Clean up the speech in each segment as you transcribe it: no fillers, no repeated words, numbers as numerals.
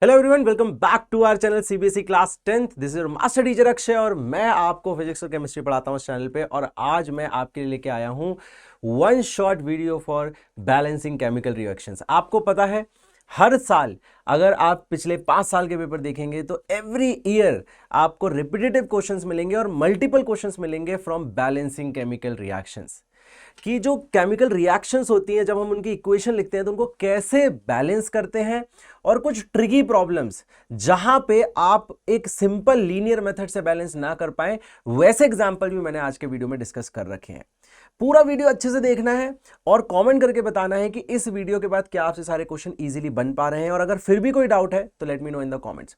Hello everyone, welcome back to our channel CBSE class 10th। This is master teacher Akshay और मैं आपको physics और chemistry पढ़ाता हूँ इस चैनल पे। और आज मैं आपके लिए लेके आया हूँ one shot video for balancing chemical reactions. आपको पता है, हर साल अगर आप पिछले 5 साल के पेपर देखेंगे तो एवरी ईयर आपको रिपीटेटिव क्वेश्चंस मिलेंगे और मल्टीपल क्वेश्चंस मिलेंगे फ्रॉम बैलेंसिंग केमिकल रिएक्शंस। कि जो केमिकल रिएक्शंस होती हैं, जब हम उनकी इक्वेशन लिखते हैं तो उनको कैसे बैलेंस करते हैं, और कुछ ट्रिकी प्रॉब्लम्स जहां पे आप एक सिंपल लीनियर मेथड से बैलेंस ना कर पाए, वैसे एग्जांपल भी मैंने आज के वीडियो में डिस्कस कर रखे हैं। पूरा वीडियो अच्छे से देखना है और कमेंट करके बताना है कि इस वीडियो के बाद क्या आपसे सारे क्वेश्चन इजीली बन पा रहे हैं, और अगर फिर भी कोई डाउट है तो let me know in the comments.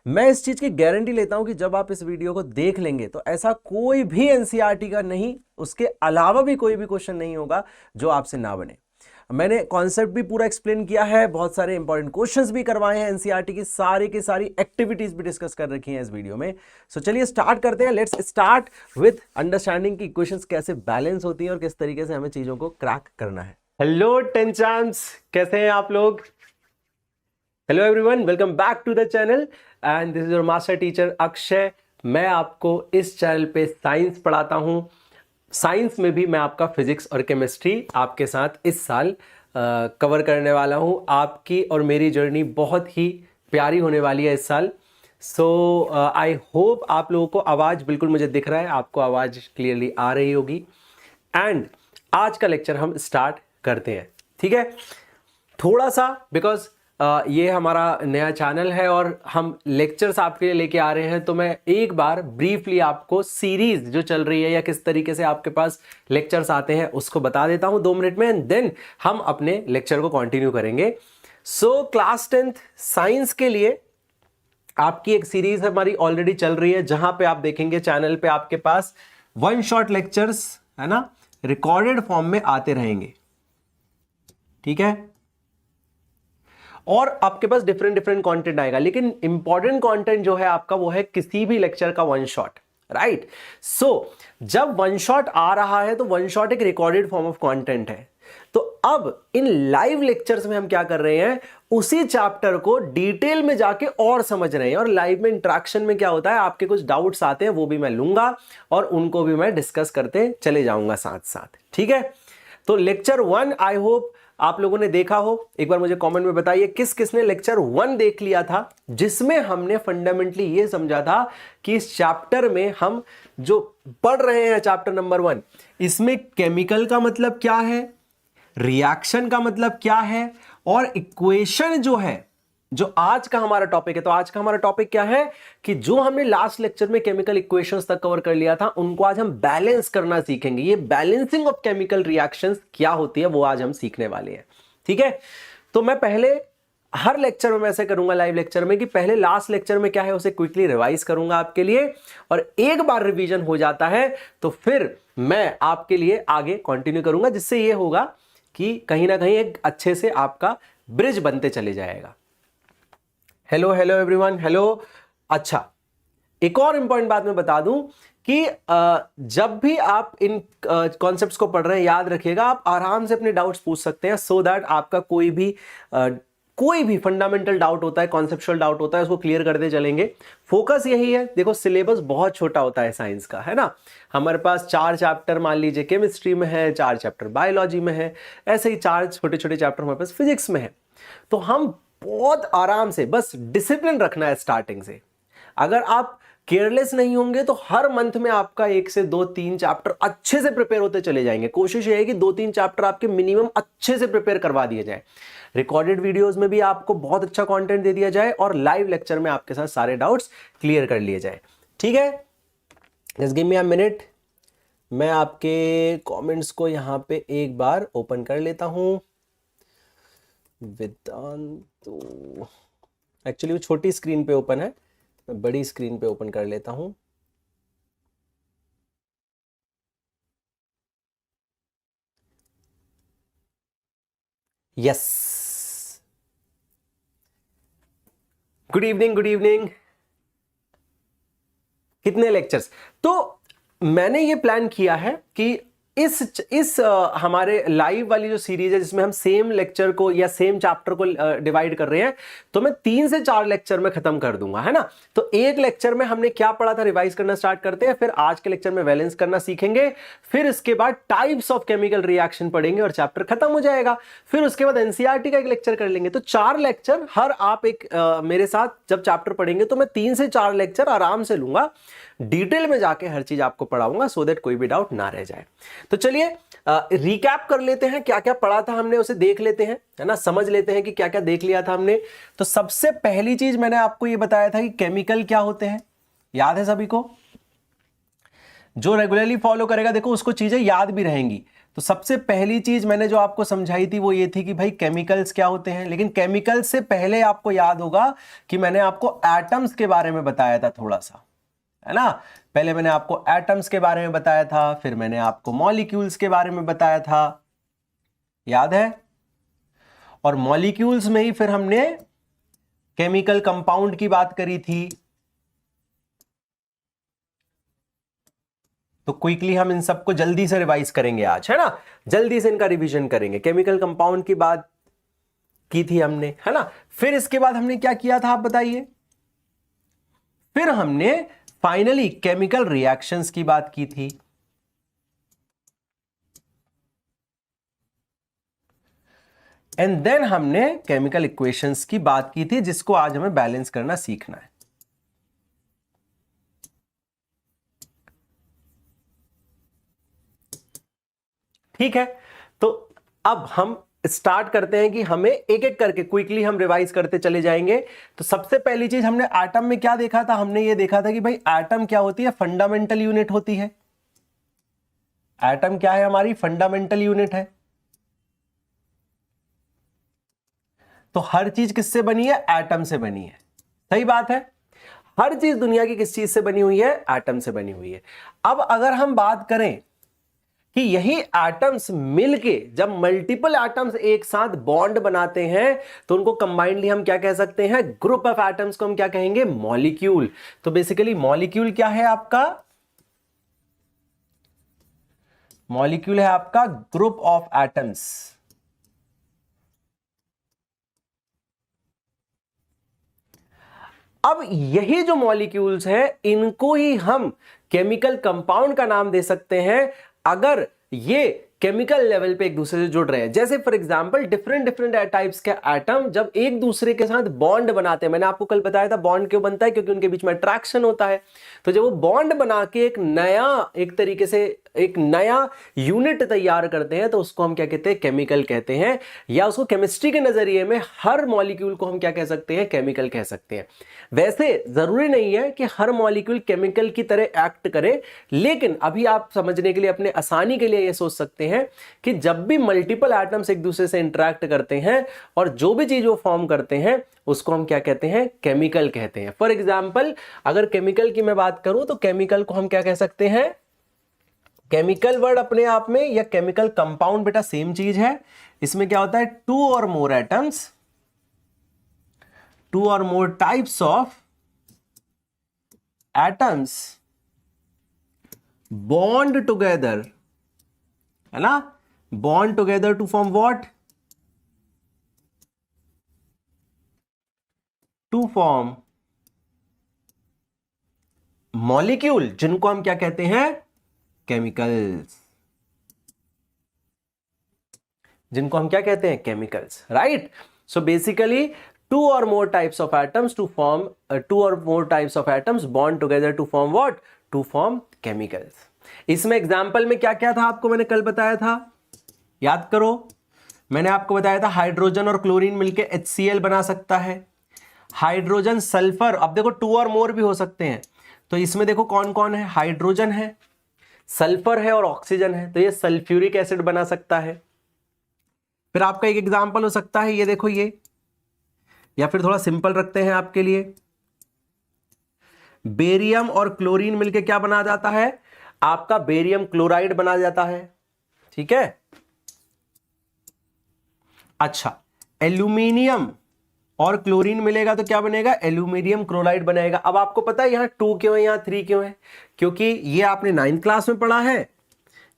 मैं इस चीज की गारंटी लेता हूं कि जब आप इस वीडियो को देख लेंगे तो ऐसा कोई भी एनसीईआरटी का नहीं, उसके अलावा भी कोई भी क्वेश्चन नहीं होगा जो आपसे ना बने। मैंने कॉन्सेप्ट भी पूरा एक्सप्लेन किया है, बहुत सारे इंपॉर्टेंट क्वेश्चंस भी करवाए हैं, एनसीईआरटी की सारी एक्टिविटीज भी डिस्कस कर रखी हैं इस वीडियो में। सो चलिए स्टार्ट करते हैं। लेट्स स्टार्ट विद अंडरस्टैंडिंग की इक्वेशंस कैसे बैलेंस होती हैं और किस तरीके से हमें चीजों को क्रैक करना है। हेलो 10 चैम्प्स, कैसे हैं आप लोग? Hello everyone, welcome back to the channel and this is your master teacher Akshay. मैं आपको इस चैनल पे साइंस पढ़ाता हूं। साइंस में भी मैं आपका फिजिक्स और केमिस्ट्री आपके साथ इस साल कवर करने वाला हूं। आपकी और मेरी जर्नी बहुत ही प्यारी होने वाली है इस साल। सो आई होप आप लोगों को आवाज़ बिल्कुल मुझे दिख रहा है, आपको आवाज़ क्लियरली आ रही होगी। एंड आज का लेक्चर हम स्टार्ट करते हैं, ठीक है? थोड़ा सा बिकॉज ये हमारा नया चैनल है और हम लेक्चर्स आपके लिए लेके आ रहे हैं, तो मैं एक बार ब्रीफली आपको सीरीज जो चल रही है या किस तरीके से आपके पास लेक्चर्स आते हैं उसको बता देता हूं 2 मिनट में, एंड देन हम अपने लेक्चर को कंटिन्यू करेंगे। सो क्लास 10th साइंस के लिए आपकी एक सीरीज हमारी ऑलरेडी चल रही है, जहां पे आप देखेंगे चैनल पे आपके पास वन शॉट लेक्चर्स, है ना, रिकॉर्डेड फॉर्म में आते रहेंगे, ठीक है? और आपके पास डिफरेंट कंटेंट आएगा, लेकिन इंपॉर्टेंट कंटेंट जो है आपका वो है किसी भी लेक्चर का वन शॉट, राइट? सो जब वन शॉट आ रहा है तो वन शॉट एक रिकॉर्डेड फॉर्म ऑफ कंटेंट है। तो अब इन लाइव लेक्चर्स में हम क्या कर रहे हैं, उसी चैप्टर को डिटेल में जाके और समझ रहे हैं। और लाइव में इंटरेक्शन में क्या होता है, आपके कुछ डाउट्स आते हैं वो भी मैं लूंगा और उनको भी मैं डिस्कस करते चले जाऊंगा साथ साथ, ठीक है? तो लेक्चर 1 आई होप आप लोगों ने देखा हो। एक बार मुझे कमेंट में बताइए किस किसने लेक्चर 1 देख लिया था, जिसमें हमने फंडामेंटली ये समझा था कि इस चैप्टर में हम जो पढ़ रहे हैं चैप्टर नंबर 1, इसमें केमिकल का मतलब क्या है, रिएक्शन का मतलब क्या है, और इक्वेशन जो है, जो आज का हमारा टॉपिक है। तो आज का हमारा टॉपिक क्या है कि जो हमने लास्ट लेक्चर में केमिकल इक्वेशंस तक कवर कर लिया था, उनको आज हम बैलेंस करना सीखेंगे। ये बैलेंसिंग ऑफ केमिकल रिएक्शंस क्या होती है वो आज हम सीखने वाले हैं, ठीक है? तो मैं पहले हर लेक्चर में ऐसे करूंगा, लाइव लेक्चर में, कि पहले लास्ट लेक्चर में क्या है उसे क्विकली रिवाइज करूंगा आपके लिए, और एक बार रिवीजन हो जाता है तो फिर मैं आपके लिए आगे कंटिन्यू करूंगा, जिससे ये होगा कि कहीं ना कहीं एक अच्छे से आपका ब्रिज बनते चले जाएगा। Hello hello everyone, hello. अच्छा, एक और इंपॉर्टेंट बात मैं बता दूं कि जब भी आप इन कॉन्सेप्ट्स को पढ़ रहे हैं, याद रखिएगा आप आराम से अपने डाउट्स पूछ सकते हैं, सो दैट आपका कोई भी फंडामेंटल डाउट होता है, कॉन्सेप्चुअल डाउट होता है, उसको क्लियर करते चलेंगे। फोकस यही है। देखो, सिलेबस बहुत छोटा होता है साइंस का, है ना? हमारे पास 4 चैप्टर मान लीजिए केमिस्ट्री में है, 4 चैप्टर बायोलॉजी में है, ऐसे ही 4 छोटे छोटे चैप्टर हमारे पास फिजिक्स में है। तो हम बहुत आराम से, बस डिसिप्लिन रखना है स्टार्टिंग से। अगर आप केयरलेस नहीं होंगे तो हर मंथ में आपका 1 से 2-3 चैप्टर अच्छे से प्रिपेयर होते चले जाएंगे। कोशिश ये है कि 2-3 चैप्टर आपके मिनिमम अच्छे से प्रिपेयर करवा दिए जाए। रिकॉर्डेड वीडियोस में भी आपको बहुत अच्छा कंटेंट दे दिया जाए और लाइव लेक्चर में आपके साथ सारे डाउट्स क्लियर कर लिए जाए, ठीक है? Just give me a minute, मैं आपके कमेंट्स को यहां पे एक बार ओपन कर लेता हूं। वेदांतु, एक्चुअली वो छोटी स्क्रीन पे ओपन है, मैं बड़ी स्क्रीन पे ओपन कर लेता हूं। Yes, good evening, good evening. कितने लेक्चर्स? तो मैंने ये प्लान किया है कि हमारे लाइव वाली जो सीरीज है जिसमें हम सेम लेक्चर को या सेम चैप्टर को डिवाइड कर रहे हैं, तो मैं 3 से 4 लेक्चर में खत्म कर दूंगा, है ना। तो एक लेक्चर में हमने क्या पढ़ा था, रिवाइज करना स्टार्ट करते हैं, फिर आज के लेक्चर में वैलेंस करना सीखेंगे, फिर इसके बाद टाइप्स ऑफ केमिकल रिएक्शन पढ़ेंगे और चैप्टर खत्म हो जाएगा। फिर उसके बाद एनसीईआरटी का एक लेक्चर कर लेंगे। तो 4 लेक्चर हर आप एक मेरे साथ जब चैप्टर पढ़ेंगे तो मैं 3 से 4 लेक्चर आराम से लूंगा, डिटेल में जाके हर चीज आपको पढ़ाऊंगा, सो दैट कोई भी डाउट ना रह जाए। तो चलिए रिकैप कर लेते हैं, क्या क्या पढ़ा था हमने उसे देख लेते हैं, है ना, समझ लेते हैं कि क्या क्या देख लिया था हमने। तो सबसे पहली चीज मैंने आपको ये बताया था कि केमिकल क्या होते हैं, याद है सभी को? जो रेगुलरली फॉलो करेगा देखो उसको चीजें याद भी रहेंगी। तो सबसे पहली चीज मैंने जो आपको समझाई थी वो ये थी कि भाई केमिकल्स क्या होते हैं, लेकिन केमिकल्स से पहले आपको याद होगा कि मैंने आपको एटम्स के बारे में बताया था थोड़ा सा, है ना। पहले मैंने आपको एटम्स के बारे में बताया था, फिर मैंने आपको मॉलिक्यूल्स के बारे में बताया था, याद है। और मॉलिक्यूल्स में ही फिर हमने केमिकल कंपाउंड की बात करी थी। तो क्विकली हम इन सबको जल्दी से रिवाइज करेंगे आज, है ना, जल्दी से इनका रिवीजन करेंगे। केमिकल कंपाउंड की बात की थी हमने, है ना। फिर इसके बाद हमने क्या किया था आप बताइए? फिर हमने फाइनली केमिकल रिएक्शंस की बात की थी। एंड देन हमने केमिकल इक्वेशंस की बात की थी, जिसको आज हमें बैलेंस करना सीखना है। ठीक है, तो अब हम स्टार्ट करते हैं कि हमें एक एक करके क्विकली हम रिवाइज करते चले जाएंगे। तो सबसे पहली चीज हमने एटम में क्या देखा था, हमने ये देखा था कि भाई एटम क्या होती है, फंडामेंटल यूनिट होती है। एटम क्या है, हमारी फंडामेंटल यूनिट है। तो हर चीज किससे बनी है, एटम से बनी है। सही बात है, हर चीज दुनिया की किस चीज से बनी हुई है, एटम से बनी हुई है। अब अगर हम बात करें कि यही एटम्स मिलके जब मल्टीपल एटम्स एक साथ बॉन्ड बनाते हैं तो उनको कंबाइंडली हम क्या कह सकते हैं, ग्रुप ऑफ एटम्स को हम क्या कहेंगे, मॉलिक्यूल। तो बेसिकली मॉलिक्यूल क्या है आपका, मॉलिक्यूल है आपका ग्रुप ऑफ एटम्स। अब यही जो मॉलिक्यूल्स हैं इनको ही हम केमिकल कंपाउंड का नाम दे सकते हैं अगर ये केमिकल लेवल पे एक दूसरे से जुड़ रहे हैं। जैसे फॉर एग्जांपल डिफरेंट टाइप्स के एटम जब एक दूसरे के साथ बॉन्ड बनाते हैं, मैंने आपको कल बताया था बॉन्ड क्यों बनता है, क्योंकि उनके बीच में अट्रैक्शन होता है। तो जब वो बॉन्ड बना के एक नया, एक तरीके से एक नया यूनिट तैयार करते हैं तो उसको हम क्या कहते हैं, केमिकल कहते हैं। या उसको केमिस्ट्री के नजरिए में हर मॉलिक्यूल को हम क्या कह सकते हैं, केमिकल कह सकते हैं। वैसे जरूरी नहीं है कि हर मॉलिक्यूल केमिकल की तरह एक्ट करे, लेकिन अभी आप समझने के लिए, अपने आसानी के लिए ये सोच सकते हैं कि जब भी मल्टीपल एटम्स एक दूसरे से इंटरेक्ट करते हैं और जो भी चीज वो फॉर्म करते हैं उसको हम क्या कहते हैं, केमिकल कहते हैं। फॉर एग्जांपल अगर केमिकल की मैं बात करूं तो केमिकल को हम क्या कह सकते हैं, केमिकल वर्ड अपने आप में या केमिकल कंपाउंड बेटा सेम चीज है। इसमें क्या होता है, टू और मोर एटम्स, टू और more types of atoms bond together, है ना, bond together to form what, to form molecule, जिनको हम क्या कहते हैं, केमिकल्स, जिनको हम क्या कहते हैं, chemicals, right. So basically two और more types of atoms to form, two और more types of atoms bond together to form what, to form chemicals. इसमें एग्जाम्पल में क्या क्या था आपको मैंने कल बताया था, याद करो। मैंने आपको बताया था हाइड्रोजन और क्लोरीन मिलके HCl बना सकता है। हाइड्रोजन सल्फर, अब देखो टू और मोर भी हो सकते हैं, तो इसमें देखो कौन कौन है, हाइड्रोजन है, सल्फर है और ऑक्सीजन है, तो ये सल्फ्यूरिक एसिड बना सकता है। फिर आपका एक एग्जाम्पल हो सकता है ये देखो ये, या फिर थोड़ा सिंपल रखते हैं आपके लिए, बेरियम और क्लोरीन मिलके क्या बना जाता है, आपका बेरियम क्लोराइड बना जाता है, ठीक है। अच्छा, एल्यूमिनियम और क्लोरीन मिलेगा तो क्या बनेगा, एल्यूमिनियम क्लोराइड बनेगा। अब आपको पता है यहां 2 क्यों है, यहां 3 क्यों है, क्योंकि ये आपने 9th क्लास में पढ़ा है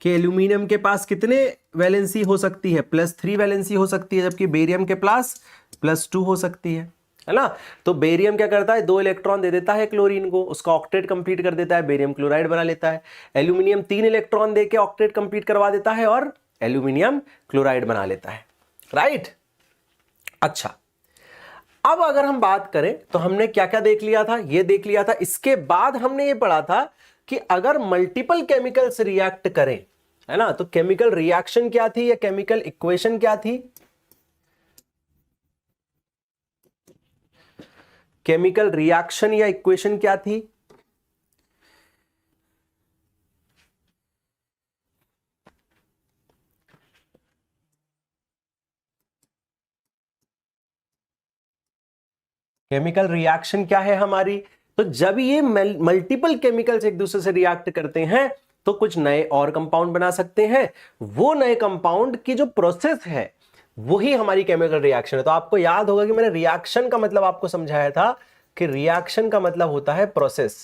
कि एल्यूमिनियम के पास कितने वैलेंसी हो सकती है, +3 वैलेंसी हो सकती है, जबकि बेरियम के पास +2 हो सकती है ना। तो बेरियम क्या करता है, 2 इलेक्ट्रॉन दे देता है क्लोरीन को, उसका ऑक्टेट कंप्लीट कर देता है, बेरियम क्लोराइड बना लेता है। एल्यूमिनियम 3 इलेक्ट्रॉन देके ऑक्टेट कंप्लीट करवा देता है और एल्यूमिनियम क्लोराइड बना लेता है, राइट। अच्छा, अब अगर हम बात करें तो हमने क्या क्या देख लिया था, ये देख लिया था। इसके बाद हमने ये पढ़ा था कि अगर मल्टीपल केमिकल्स रिएक्ट करें, है ना, तो केमिकल रिएक्शन क्या थी या केमिकल इक्वेशन क्या थी। केमिकल रिएक्शन या इक्वेशन क्या थी। केमिकल रिएक्शन क्या है हमारी, तो जब ये मल्टीपल केमिकल्स एक दूसरे से रिएक्ट करते हैं तो कुछ नए और कंपाउंड बना सकते हैं। वो नए कंपाउंड की जो प्रोसेस है वही हमारी केमिकल रिएक्शन है। तो आपको याद होगा कि मैंने रिएक्शन का मतलब आपको समझाया था कि रिएक्शन का मतलब होता है प्रोसेस।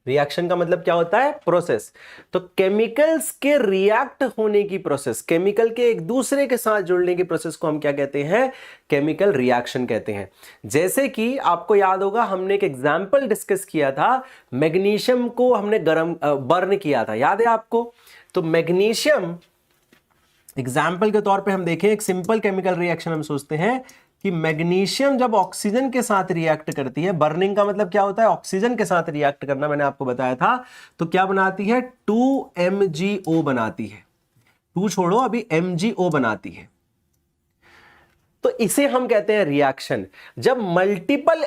रिएक्शन का मतलब क्या होता है, प्रोसेस। तो केमिकल्स के रिएक्ट होने की प्रोसेस, केमिकल के एक दूसरे के साथ जुड़ने की प्रोसेस को हम क्या कहते हैं, केमिकल रिएक्शन कहते हैं। जैसे कि आपको याद होगा हमने एक एग्जांपल डिस्कस किया था, मैग्नीशियम को हमने बर्न किया था, याद है आपको। तो मैग्नीशियम एग्जाम्पल के तौर पे हम देखें, एक सिंपल केमिकल रिएक्शन हम सोचते हैं कि मैग्नीशियम जब ऑक्सीजन के साथ रिएक्ट करती है, बर्निंग का मतलब क्या होता है, ऑक्सीजन के साथ रिएक्ट करना, मैंने आपको बताया था। तो क्या बनाती है, 2MgO बनाती है, 2 छोड़ो अभी MgO बनाती है। तो इसे हम कहते हैं रिएक्शन। जब मल्टीपल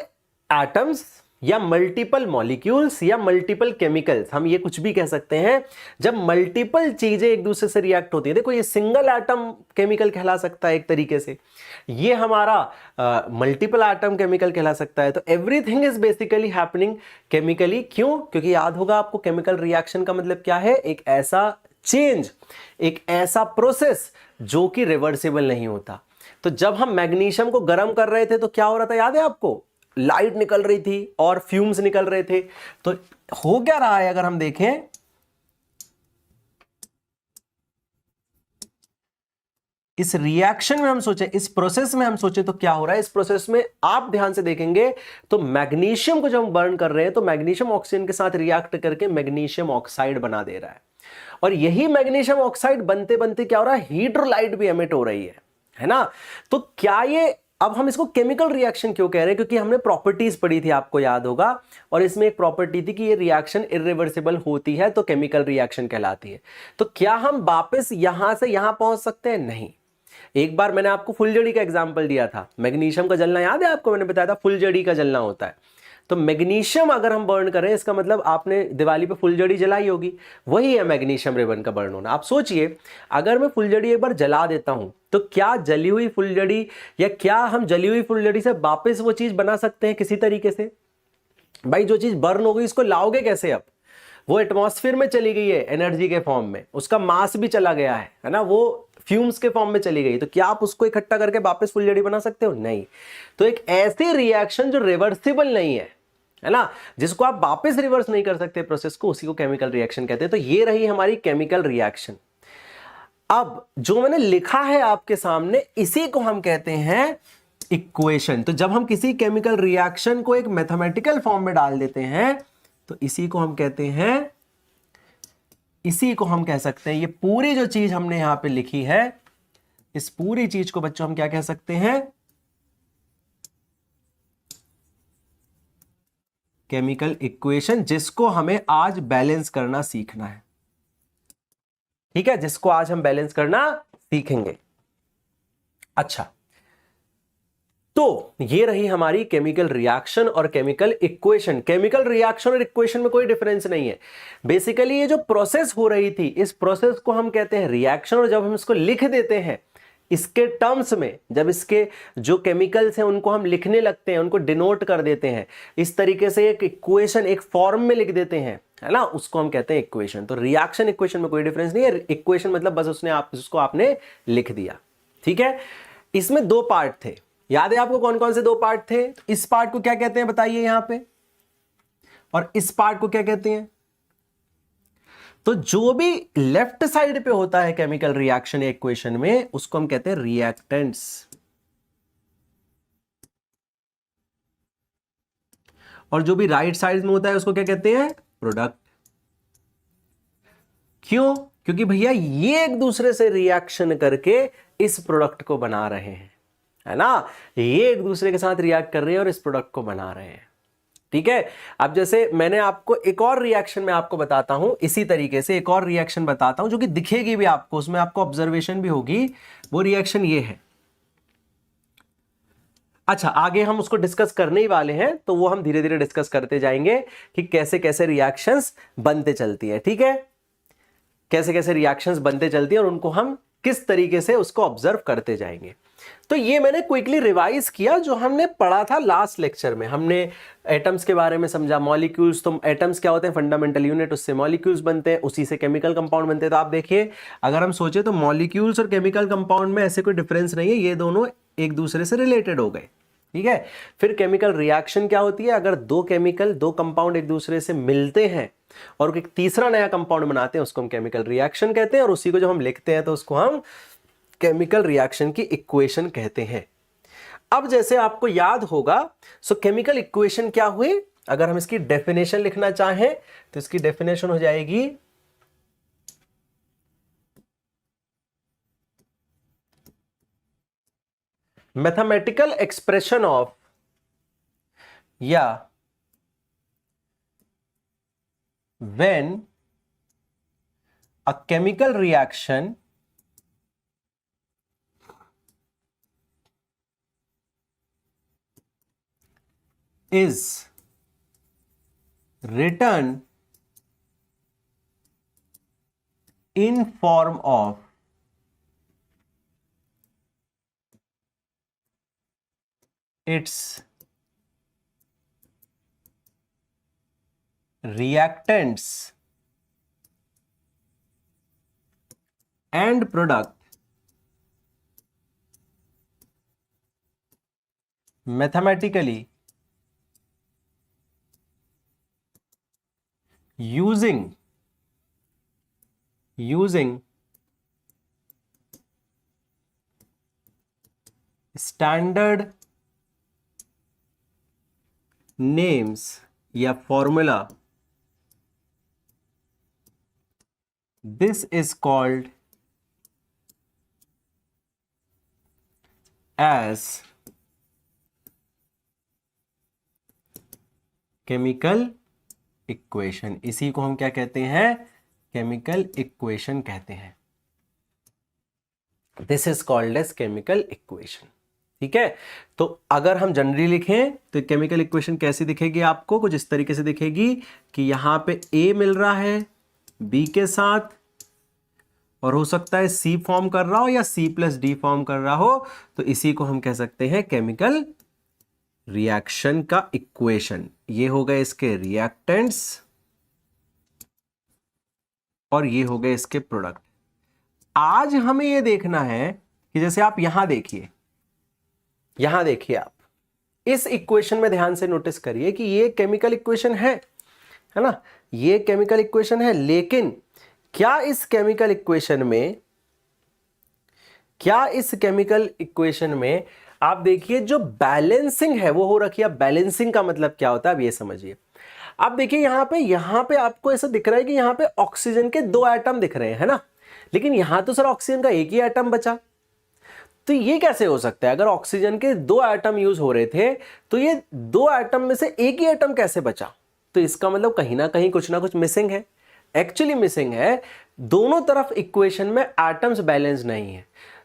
एटम्स या मल्टीपल मॉलिक्यूल्स या मल्टीपल केमिकल्स, हम ये कुछ भी कह सकते हैं, जब मल्टीपल चीजें एक दूसरे से रिएक्ट होती है, देखो ये सिंगल एटम केमिकल कहला सकता है एक तरीके से, ये हमारा मल्टीपल एटम केमिकल कहला सकता है। तो everything is basically happening chemically. क्यों, क्योंकि याद होगा आपको केमिकल रिएक्शन का मतलब क्या है, एक ऐसा चेंज, एक ऐसा प्रोसेस जो कि रिवर्सिबल नहीं होता। तो जब हम मैग्नीशियम को गर्म कर रहे थे तो क्या हो रहा था, याद है आपको, लाइट निकल रही थी और फ्यूम्स निकल रहे थे। तो हो क्या रहा है, अगर हम देखें, इस रिएक्शन में हम सोचें, इस प्रोसेस में हम सोचें तो क्या हो रहा है, इस प्रोसेस में आप ध्यान से देखेंगे तो मैग्नीशियम को जब हम बर्न कर रहे हैं तो मैग्नीशियम ऑक्सीजन के साथ रिएक्ट करके मैग्नीशियम ऑक्साइड बना दे रहा है। और यही मैग्नीशियम ऑक्साइड बनते बनते क्या हो रहा है, हीड्रोलाइट भी एमिट हो रही है ना। तो क्या ये, अब हम इसको केमिकल रिएक्शन क्यों कह रहे हैं, क्योंकि हमने प्रॉपर्टीज पढ़ी थी, आपको याद होगा, और इसमें एक प्रॉपर्टी थी कि ये रिएक्शन इरिवर्सिबल होती है तो केमिकल रिएक्शन कहलाती है। तो क्या हम वापस यहां से यहां पहुंच सकते हैं, नहीं। एक बार मैंने आपको फुलझड़ी का एग्जांपल दिया था, मैग्नीशियम का जलना याद है आपको, मैंने बताया था फुलझड़ी का जलना होता है। तो मैग्नीशियम अगर हम बर्न करें, इसका मतलब आपने दिवाली पे फुलझड़ी जलाई होगी, वही है मैग्नीशियम रिबन का बर्न होना। आप सोचिए, अगर मैं फुलझड़ी एक बार जला देता हूं तो क्या जली हुई फुलझड़ी, या क्या हम जली हुई फुलझड़ी से वापस वो चीज बना सकते हैं किसी तरीके से। भाई जो चीज बर्न हो गई इसको लाओगे कैसे, अब वो एटमॉस्फेयर में चली गई है एनर्जी के फॉर्म में, उसका मास भी चला गया है ना, वो फ्यूम्स के फॉर्म में चली गई, तो क्या आप उसको इकट्ठा करके वापस फुलझड़ी बना सकते हो, नहीं। तो एक ऐसी रिएक्शन जो रिवर्सिबल नहीं है ना, जिसको आप वापस रिवर्स नहीं कर सकते प्रोसेस को, उसी को केमिकल रिएक्शन कहते हैं। तो ये रही हमारी केमिकल रिएक्शन। अब जो मैंने लिखा है आपके सामने, इसी को हम कहते हैं इक्वेशन। तो जब हम किसी केमिकल रिएक्शन को एक मैथमेटिकल फॉर्म में डाल देते हैं तो इसी को हम कहते हैं, इसी को हम कह सकते हैं, ये पूरी जो चीज हमने यहां पे लिखी है, इस पूरी चीज को बच्चों हम क्या कह सकते हैं, केमिकल इक्वेशन, जिसको हमें आज बैलेंस करना सीखना है। ठीक है, जिसको आज हम बैलेंस करना सीखेंगे। अच्छा, तो ये रही हमारी केमिकल रिएक्शन और केमिकल इक्वेशन। केमिकल रिएक्शन और इक्वेशन में कोई डिफरेंस नहीं है। बेसिकली ये जो प्रोसेस हो रही थी, इस प्रोसेस को हम कहते हैं रिएक्शन, और जब हम इसको लिख देते हैं इसके टर्म्स में, जब इसके जो केमिकल्स हैं उनको हम लिखने लगते हैं, उनको डिनोट कर देते हैं इस तरीके से, एक इक्वेशन एक फॉर्म में लिख देते हैं, है ना, उसको हम कहते हैं इक्वेशन। तो रिएक्शन इक्वेशन में कोई डिफरेंस नहीं है। इक्वेशन मतलब बस उसको आपने लिख दिया। ठीक है, इसमें 2 पार्ट थे, याद है आपको कौन कौन से 2 पार्ट थे। इस पार्ट को क्या कहते हैं बताइए यहां पे, और इस पार्ट को क्या कहते हैं। तो जो भी लेफ्ट साइड पे होता है केमिकल रिएक्शन या इक्वेशन में, उसको हम कहते हैं रिएक्टेंट्स, और जो भी राइट साइड में होता है उसको क्या कहते हैं? प्रोडक्ट। क्यों? क्योंकि भैया ये एक दूसरे से रिएक्शन करके इस प्रोडक्ट को बना रहे हैं, है ना? ये एक दूसरे के साथ रिएक्ट कर रहे हैं और इस प्रोडक्ट को बना रहे हैं। ठीक है। अब जैसे मैंने आपको एक और रिएक्शन में आपको बताता हूं, इसी तरीके से एक और रिएक्शन बताता हूं जो कि दिखेगी भी आपको, उसमें आपको ऑब्जर्वेशन भी होगी। वो रिएक्शन ये है। अच्छा, आगे हम उसको डिस्कस करने ही वाले हैं, तो वो हम धीरे धीरे डिस्कस करते जाएंगे कि कैसे कैसे रिएक्शंस बनते चलती है। ठीक है, कैसे कैसे रिएक्शंस बनते चलती है और उनको हम किस तरीके से उसको ऑब्जर्व करते जाएंगे। तो ये मैंने क्विकली रिवाइज किया जो हमने पढ़ा था लास्ट लेक्चर में। हमने एटम्स के बारे में समझा, मॉलिक्यूल्स, तो एटम्स क्या होते हैं? फंडामेंटल यूनिट, उससे मॉलिक्यूल्स बनते हैं, उसी से केमिकल कंपाउंड बनते हैं। तो आप देखिए, अगर हम सोचे तो मॉलिक्यूल्स और केमिकल कंपाउंड में ऐसे कोई डिफरेंस नहीं है, ये दोनों एक दूसरे से रिलेटेड हो गए। ठीक है। फिर केमिकल रिएक्शन क्या होती है? अगर दो केमिकल, दो कंपाउंड एक दूसरे से मिलते हैं और एक तीसरा नया कंपाउंड बनाते हैं, उसको हम केमिकल रिएक्शन कहते हैं, और उसी को जब हम लिखते हैं तो उसको हम केमिकल रिएक्शन की इक्वेशन कहते हैं। अब जैसे आपको याद होगा, सो केमिकल इक्वेशन क्या हुई? अगर हम इसकी डेफिनेशन लिखना चाहें तो इसकी डेफिनेशन हो जाएगी मैथमेटिकल एक्सप्रेशन ऑफ, या when a chemical reaction is written in form of its reactants and product mathematically using standard names या formula, this is called as chemical equation. इसी को हम क्या कहते हैं? केमिकल इक्वेशन कहते हैं। This is called as chemical equation. ठीक है। तो अगर हम जनरली लिखें तो केमिकल इक्वेशन कैसी दिखेगी आपको? कुछ इस तरीके से दिखेगी कि यहां पे ए मिल रहा है बी के साथ, और हो सकता है सी फॉर्म कर रहा हो या सी प्लस डी फॉर्म कर रहा हो, तो इसी को हम कह सकते हैं केमिकल रिएक्शन का इक्वेशन। ये हो गए इसके रिएक्टेंट्स और ये हो गए इसके प्रोडक्ट। आज हमें ये देखना है कि जैसे आप यहां देखिए, आप इस इक्वेशन में ध्यान से नोटिस करिए कि ये केमिकल इक्वेशन है ना? ये केमिकल इक्वेशन है, लेकिन क्या इस केमिकल इक्वेशन में आप देखिए जो बैलेंसिंग है वो हो रखी है। बैलेंसिंग का मतलब क्या होता है, अब ये समझिए। आप देखिए यहां पे आपको ऐसा दिख रहा है कि यहां पे ऑक्सीजन के 2 एटम दिख रहे हैं, है ना? लेकिन यहां तो सर ऑक्सीजन का एक ही एटम बचा। तो ये कैसे हो सकता है? अगर ऑक्सीजन के 2 एटम यूज हो रहे थे तो ये 2 एटम में से एक ही एटम कैसे बचा? तो इसका मतलब कहीं ना कहीं कुछ ना कुछ मिसिंग है। एक्चुअली मिसिंग है, दोनों तरफ इक्वेशन में एटम्स बैलेंस नहीं है।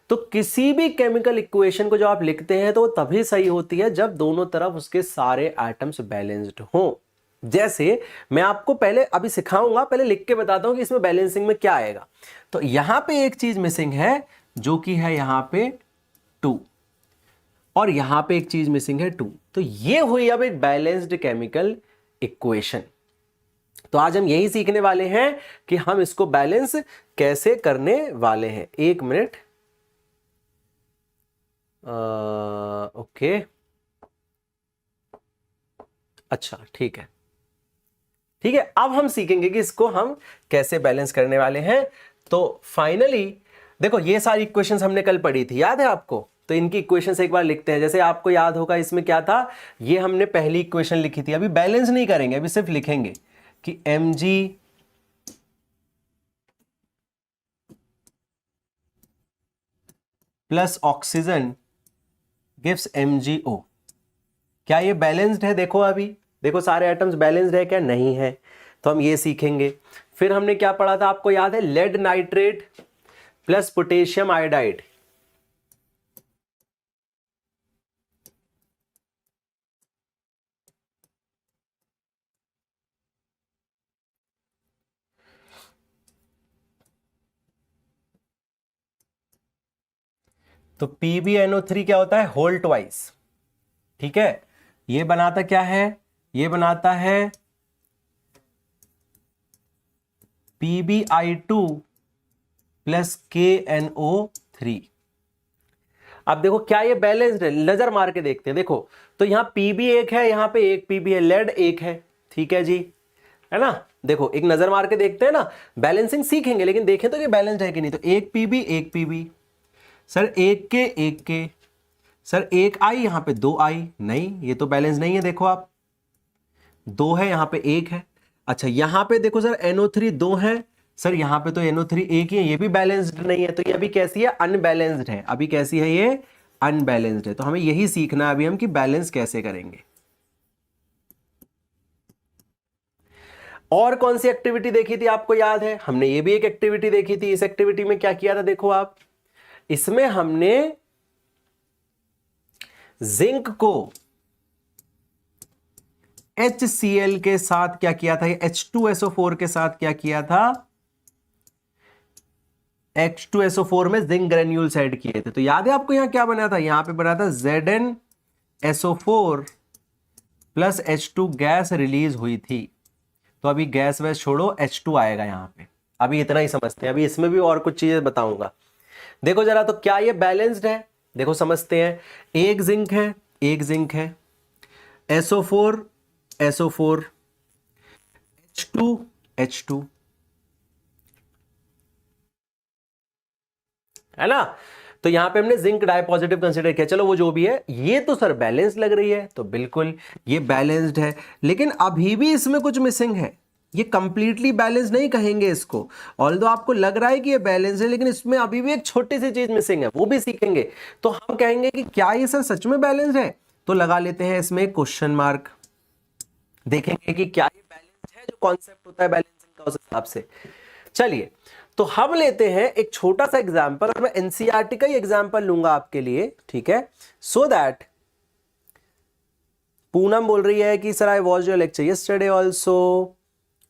तो किसी भी केमिकल इक्वेशन को जब आप लिखते हैं तो वो तभी सही होती है जब दोनों तरफ उसके सारे एटम्स बैलेंस्ड हो। जैसे मैं आपको पहले अभी सिखाऊंगा, पहले लिख के बताता हूं कि इसमें बैलेंसिंग में क्या आएगा। तो यहां पे एक चीज मिसिंग है जो कि है यहां पे 2, और यहां पे एक चीज मिसिंग है 2। तो ये हुई अब एक बैलेंस्ड केमिकल इक्वेशन। तो आज हम यही सीखने वाले हैं कि हम इसको बैलेंस कैसे करने वाले हैं। एक मिनट, ओके, अच्छा ठीक है। ठीक है, अब हम सीखेंगे कि इसको हम कैसे बैलेंस करने वाले हैं। तो फाइनली देखो ये सारी इक्वेशंस हमने कल पढ़ी थी, याद है आपको? तो इनकी इक्वेशंस एक बार लिखते हैं। जैसे आपको याद होगा इसमें क्या था, ये हमने पहली इक्वेशन लिखी थी, अभी बैलेंस नहीं करेंगे, अभी सिर्फ लिखेंगे कि mg plus oxygen gives MgO। क्या ये बैलेंस्ड है? देखो अभी देखो सारे एटम्स बैलेंस्ड है क्या? नहीं है, तो हम ये सीखेंगे। फिर हमने क्या पढ़ा था आपको याद है? Lead nitrate plus potassium iodide. तो PbNO3 क्या होता है? Whole twice. ठीक है, ये बनाता क्या है? ये बनाता है PbI2 प्लस KNO3। अब देखो क्या ये बैलेंस्ड है? नजर मार के देखते हैं। देखो तो यहां Pb एक है, यहां पे एक Pb है, लेड एक है, ठीक है जी, है ना? देखो एक नजर मार के देखते हैं ना, बैलेंसिंग सीखेंगे लेकिन देखें तो ये बैलेंस्ड है कि नहीं। तो एक Pb सर, एक के सर, एक आई, यहां पे दो आई, नहीं ये तो बैलेंस नहीं है। देखो आप, दो है यहां पे एक है। अच्छा यहां पे देखो सर NO3 दो है, सर यहां पे तो NO3 एक ही है, ये भी बैलेंस्ड नहीं है। तो ये अभी कैसी है? अनबैलेंस्ड है। अभी कैसी है ये? अनबैलेंस्ड है। तो हमें यही सीखना है अभी हम कि बैलेंस कैसे करेंगे। और कौन सी एक्टिविटी देखी थी आपको याद है? हमने ये भी एक एक्टिविटी देखी थी। इस एक्टिविटी में क्या किया था देखो आप, इसमें हमने जिंक को HCl के साथ क्या किया था? H2SO4 के साथ क्या किया था? H2SO4 में जिंक ग्रेन्यूल्स ऐड किए थे। तो याद है आपको यहां क्या बना था? यहां पे बना था ZnSO4 plus H2 gas release हुई थी। तो अभी गैस वैस छोड़ो, H2 आएगा यहां पे। अभी इतना ही समझते हैं, अभी इसमें भी और कुछ चीजें बताऊंगा। देखो जरा, तो क्या ये बैलेंस्ड है? देखो समझते हैं। एक जिंक है, एक जिंक है, SO4 SO4 H2 H2, है ना? तो यहां पे हमने जिंक डाई पॉजिटिव कंसीडर किया। चलो वो जो भी है, ये तो सर बैलेंस लग रही है, तो बिल्कुल ये बैलेंस्ड है। लेकिन अभी भी इसमें कुछ मिसिंग है, ये कंप्लीटली बैलेंस नहीं कहेंगे इसको। ऑल्दो आपको लग रहा है कि ये बैलेंस है, लेकिन इसमें अभी भी एक छोटी सी चीज मिसिंग है, वो भी सीखेंगे। तो हम कहेंगे कि क्या ये सर सच में बैलेंस है? तो लगा लेते हैं इसमें क्वेश्चन मार्क, देखेंगे कि क्या ये बैलेंस है, जो कॉन्सेप्ट होता है बैलेंसिंग का उस हिसाब से। चलिए, तो हम लेते हैं एक छोटा सा एग्जांपल, और मैं एनसीईआरटी का ही एग्जांपल लूंगा आपके लिए, ठीक है? सो दैट पूनम बोल रही है कि sir I watch your lecture yesterday also